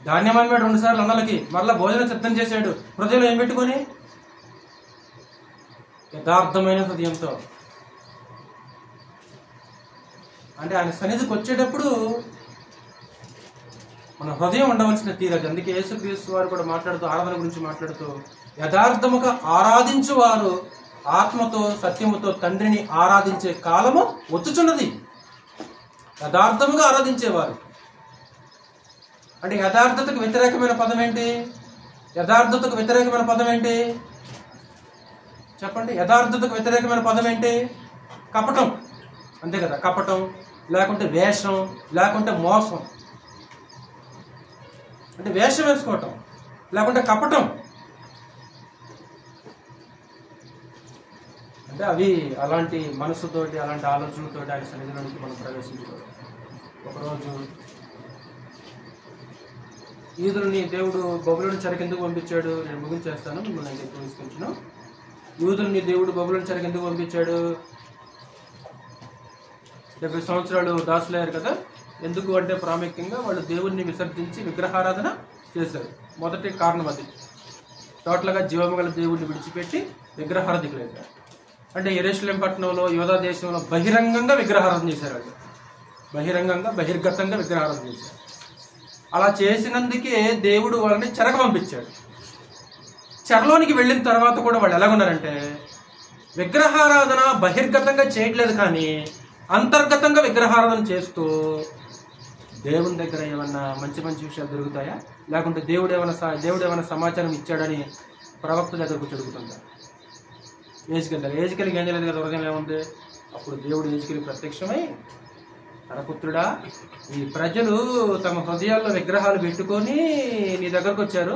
ధాన్యం అమ్మాడు 2 సార్లు అన్నలకి, మళ్ళీ భోజనం సిద్ధం చేశాడు. హృదయంలో ఏం పెట్టుకొని? యథార్థమైన హృదయంతో. అంటే ఆయన సన్నిధికి వచ్చేటప్పుడు మన హృదయం ఉండవలసిన తీరదు. అందుకే యేసుక్రీస్తు వారు కూడా మాట్లాడుతూ, ఆరాధన గురించి మాట్లాడుతూ, యథార్థముగా ఆరాధించు వారు ఆత్మతో సత్యముతో తండ్రిని ఆరాధించే కాలము వచ్చుచున్నది. యథార్థముగా ఆరాధించేవారు అంటే యథార్థతకు వ్యతిరేకమైన పదం ఏంటి? యథార్థతకు వ్యతిరేకమైన పదం ఏంటి చెప్పండి? యథార్థతకు వ్యతిరేకమైన పదం ఏంటి? కపటం. అంతే కదా? కపటం, లేకుంటే వేషం, లేకుంటే మోసం. అంటే వేషం వేసుకోవటం, లేకుంటే కపటం. అంటే అవి అలాంటి మనసుతోటి, అలాంటి ఆలోచనలతోటి ఆయన సన్నిధిలోనికి మనం ప్రవేశించుకోవాలి. ఒకరోజు యూదులని దేవుడు బబులోని చెరకు ఎందుకు పంపించాడు? నేను ముగించేస్తాను, మిమ్మల్ని నేను ఎక్కువ తీసుకొచ్చాను. యూదులని దేవుడు బబులోని చెరకు ఎందుకు పంపించాడు? 70 సంవత్సరాలు దాసులయ్యారు కదా. ఎందుకు అంటే ప్రాముఖ్యంగా వాళ్ళు దేవుణ్ణి విసర్జించి విగ్రహారాధన చేశారు. మొదటి కారణం అది. టోటల్గా జీవము గల దేవుడిని విడిచిపెట్టి విగ్రహారాధికులయ్యారు. అంటే యెరూషలేం పట్టణంలో, యూదా దేశంలో బహిరంగంగా విగ్రహారాధన చేశారు. వాళ్ళు బహిరంగంగా, బహిర్గతంగా విగ్రహారాధన చేశారు. అలా చేసినందుకే దేవుడు వాళ్ళని చెరకు పంపించాడు. చెరలోనికి వెళ్ళిన తర్వాత కూడా వాళ్ళు ఎలాగున్నారంటే, విగ్రహారాధన బహిర్గతంగా చేయట్లేదు, కానీ అంతర్గతంగా విగ్రహారాధన చేస్తూ దేవుని దగ్గర ఏమన్నా మంచి మంచి విషయాలు దొరుకుతాయా, లేకుంటే దేవుడు ఏమైనా సమాచారం ఇచ్చాడని ప్రవక్త దగ్గరకు చెడుగుతుంటారు. ఏజికెళ్ళి ఏం చేయలేదు కదా, హృదయం ఏముంది? అప్పుడు దేవుడు ఏజికెళ్ళి ప్రత్యక్షమై, నరపుత్రుడా, ఈ ప్రజలు తమ హృదయాల్లో విగ్రహాలు పెట్టుకొని నీ దగ్గరకు వచ్చారు.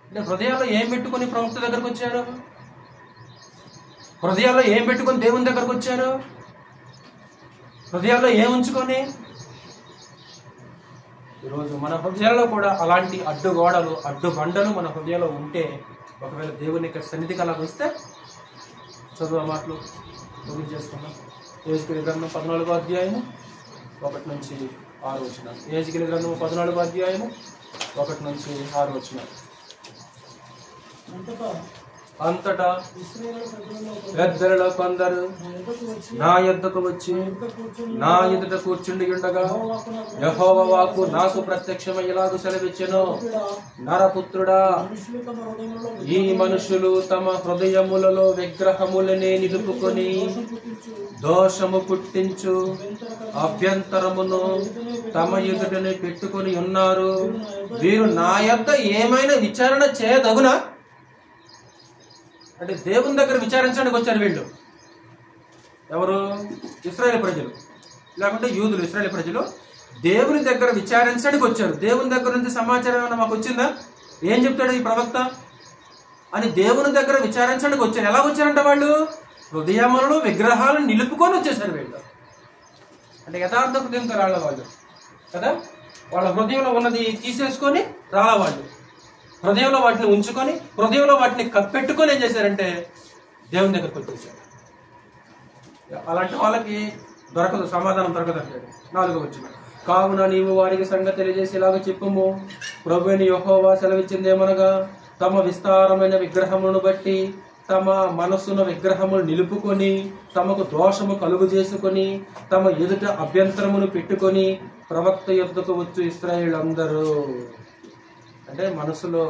అంటే హృదయాల్లో ఏం పెట్టుకొని ప్రవక్త దగ్గరకు వచ్చారు? హృదయాల్లో ఏం పెట్టుకొని దేవుని దగ్గరకు వచ్చారు? హృదయాల్లో ఏం ఉంచుకొని? ఈరోజు మన హృదయాల్లో కూడా అలాంటి అడ్డుగోడలు, అడ్డుబండలు మన హృదయాల్లో ఉంటే, ఒకవేళ దేవుని యొక్క సన్నిధికి అలా వస్తే, చదువు ఆ మాటలు ముగించేసుకున్నాం. యెహెజ్కేలు గ్రంథం 14వ అధ్యాయము 1 నుంచి 6 వచనాలు. యెహెజ్కేలు గ్రంథం 14వ అధ్యాయము 1 నుంచి 6 వచనాలు. అంతటా పెద్దలలో కొందరు నా యొద్దకు వచ్చి నా ఎదుట కూర్చుండి ఉండగా యెహోవా వాక్కు నాకు ప్రత్యక్షమయ్యేలాగు సెలవిచ్చెను, నరపుత్రుడా, ఈ మనుషులు తమ హృదయములలో విగ్రహములనే నిలుపుకొని దోషము పుట్టించు అభ్యంతరమును తమ ఎదుటనే పెట్టుకొని ఉన్నారు. వీరు నా యొద్ద ఏమైనా విచారణ చేయదగునా? అంటే దేవుని దగ్గర విచారించడానికి వచ్చారు వీళ్ళు. ఎవరు? ఇశ్రాయేలు ప్రజలు, లేకుంటే యూదులు. ఇశ్రాయేలు ప్రజలు దేవుని దగ్గర విచారించడానికి వచ్చారు. దేవుని దగ్గర నుంచి సమాచారం ఏమైనా మాకు వచ్చిందా? ఏం చెప్తాడు ఈ ప్రవక్త అని దేవుని దగ్గర విచారించడానికి వచ్చారు. ఎలా వచ్చారంట? వాళ్ళు హృదయములలో విగ్రహాలను నిలుపుకొని వచ్చేసారు వీళ్ళు. అంటే యథార్థ హృదయంతో రాళ్ళ వాళ్ళు కదా. వాళ్ళ హృదయంలో ఉన్నది తీసేసుకొని రాళ్ళ వాళ్ళు హృదయంలో వాటిని ఉంచుకొని, హృదయంలో వాటిని కప్పెట్టుకొని ఏం చేశారంటే దేవుని దగ్గరకు వచ్చేసారు. అలాంటి వాళ్ళకి దొరకదు, సమాధానం దొరకదు అంటాడు. 4వ వచనం, కావున నీవు వారికి సంగతి తెలియజేసి ఇలాగ చెప్పుము, ప్రభువైన యెహోవా సెలవిచ్చిందేమనగా, తమ విస్తారమైన విగ్రహములను బట్టి తమ మనస్సును విగ్రహములు నిలుపుకొని తమకు దోషము కలుగు చేసుకొని తమ ఎదుట అభ్యంతరమును పెట్టుకొని ప్రవక్త యొద్దకు వచ్చు ఇశ్రాయేలు అందరూ. అంటే మనసులో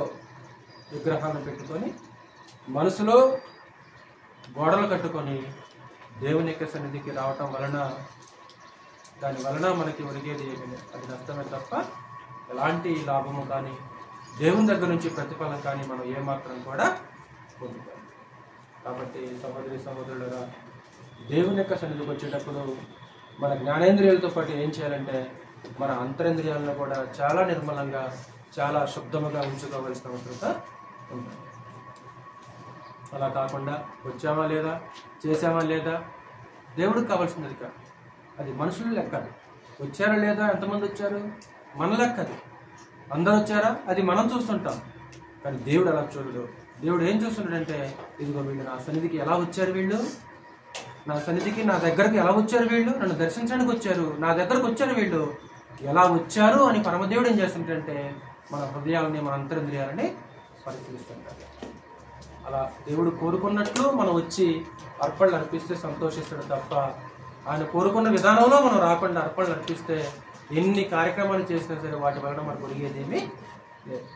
విగ్రహాన్ని పెట్టుకొని, మనసులో గోడలు కట్టుకొని దేవుని యొక్క సన్నిధికి రావటం వలన, దాని వలన మనకి ఒరిగేది ఏమి? అది నష్టమే తప్ప ఎలాంటి లాభము కానీ దేవుని దగ్గర నుంచి ప్రతిఫలం కానీ మనం ఏమాత్రం కూడా పొందుతాం. కాబట్టి సహోదరి సహోదరులుగా, దేవుని యొక్క సన్నిధికి వచ్చేటప్పుడు మన జ్ఞానేంద్రియాలతో పాటు ఏం చేయాలంటే మన అంతరేంద్రియాలను కూడా చాలా నిర్మలంగా, చాలా శుద్ధముగా ఉంచుకోవలసిన అవసరత ఉంది. అలా కాకుండా వచ్చామా లేదా, చేసామా లేదా, దేవుడికి కావాల్సినది కాదు. అది మనుషుల లెక్క. వచ్చారా లేదా, ఎంతమంది వచ్చారు, మన లెక్క. అది అందరు వచ్చారా, అది మనం చూస్తుంటాం. కానీ దేవుడు అలా చూడడు. దేవుడు ఏం చూస్తున్నాడంటే, ఇదిగో వీళ్ళు నా సన్నిధికి ఎలా వచ్చారు, వీళ్ళు నా సన్నిధికి, నా దగ్గరకు ఎలా వచ్చారు, వీళ్ళు నన్ను దర్శించడానికి వచ్చారు, నా దగ్గరకు వచ్చారు, వీళ్ళు ఎలా వచ్చారు అని పరమదేవుడు ఏం చేస్తుంటే మన హృదయాలని, మన అంతరింద్రియాలని పరిశీలిస్తుంటారు. అలా దేవుడు కోరుకున్నట్లు మనం వచ్చి అర్పణలు అర్పిస్తే సంతోషిస్తాడు తప్ప, ఆయన కోరుకున్న విధానంలో మనం రాకుండా అర్పణలు అర్పిస్తే ఎన్ని కార్యక్రమాలు చేసినా సరే వాటి వలన మనకు ఒరిగేదేమీ లేదు,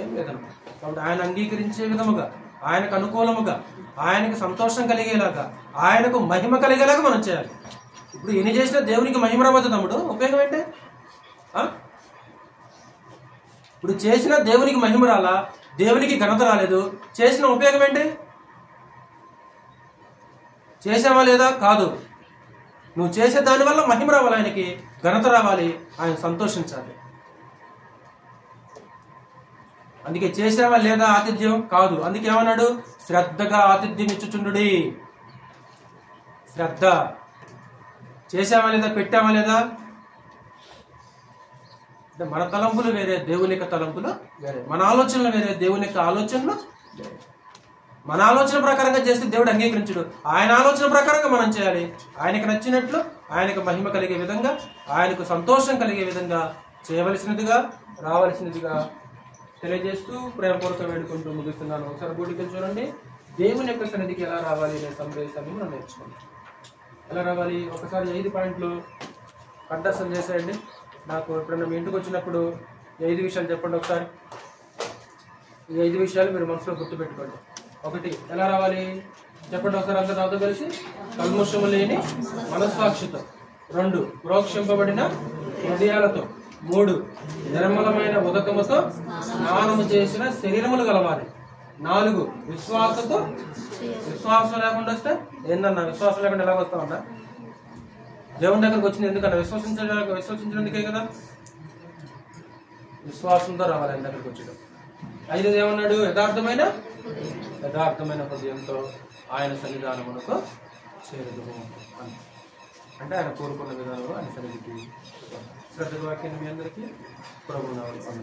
ఏం లేదన్నమాట. కాబట్టి ఆయన అంగీకరించే విధముగా, ఆయనకు అనుకూలముగా, ఆయనకు సంతోషం కలిగేలాగా, ఆయనకు మహిమ కలిగేలాగా మనం చేయాలి. ఇప్పుడు ఎన్ని చేసినా దేవునికి మహిమ రావద్దు తమ్ముడు, ఉపయోగం ఏంటి? ఇప్పుడు చేసిన దేవునికి మహిమ రాలా, దేవునికి ఘనత రాలేదు, చేసిన ఉపయోగం ఏంటి? చేసావా లేదా? కాదు. నువ్వు చేసే దానివల్ల మహిమ రావాలి, ఆయనకి ఘనత రావాలి, ఆయన సంతోషించాలి. అందుకే చేసావా లేదా ఆతిథ్యం కాదు. అందుకే ఏమన్నాడు? శ్రద్ధగా ఆతిథ్యం ఇచ్చుచుండుడి. శ్రద్ధ. చేసావా లేదా, పెట్టావా లేదా? అంటే మన తలంపులు వేరే, దేవుని యొక్క తలంపులు వేరే. మన ఆలోచనలు వేరే, దేవుని యొక్క ఆలోచనలు వేరే. మన ఆలోచన ప్రకారంగా చేస్తే దేవుడు అంగీకరించడు. ఆయన ఆలోచన ప్రకారంగా మనం చేయాలి. ఆయనకు నచ్చినట్లు, ఆయనకు మహిమ కలిగే విధంగా, ఆయనకు సంతోషం కలిగే విధంగా చేయవలసినదిగా, రావలసినదిగా తెలియజేస్తూ ప్రేమపూర్వక వేడుకుంటూ ముగిస్తున్నాను. ఒకసారి బూటికి చూడండి. దేవుని యొక్క సన్నిధికి ఎలా రావాలి అనే సందేశాన్ని మనం నేర్చుకోండి. ఎలా రావాలి? ఒకసారి 5 పాయింట్లు కంఠస్థం చేసేయండి. నాకు ఎప్పుడన్నా మీ ఇంటికి వచ్చినప్పుడు 5 విషయాలు చెప్పండి ఒకసారి. ఈ 5 విషయాలు మీరు మనసులో గుర్తుపెట్టుకోండి. 1, ఎలా రావాలి చెప్పండి ఒకసారి అంతా నాతో కలిసి. కల్మషము లేని మనస్సాక్షితో. 2, ప్రోక్షింపబడిన హృదయాలతో. 3, నిర్మలమైన ఉదకముతో స్నానము చేసిన శరీరములు గలవాలి. 4, విశ్వాసంతో. విశ్వాసం లేకుండా వస్తే ఏందన్నా? విశ్వాసం లేకుండా ఎలా వస్తామన్నా? దేవుని దగ్గరకు వచ్చింది ఎందుకన్నా? విశ్వసించినందుకే కదా. విశ్వాసంతో రావాలి ఆయన దగ్గరకు వచ్చాడు. 5 ఏమన్నాడు? యథార్థమైన హృదయంతో ఆయన సన్నిధానమునకు చేరుదుము. అంటే ఆయన కోరుకున్న విధానంలో ఆయన సన్నిధికి. శ్రద్ధ వాక్యాన్ని మీ అందరికీ ప్రభువు నామమున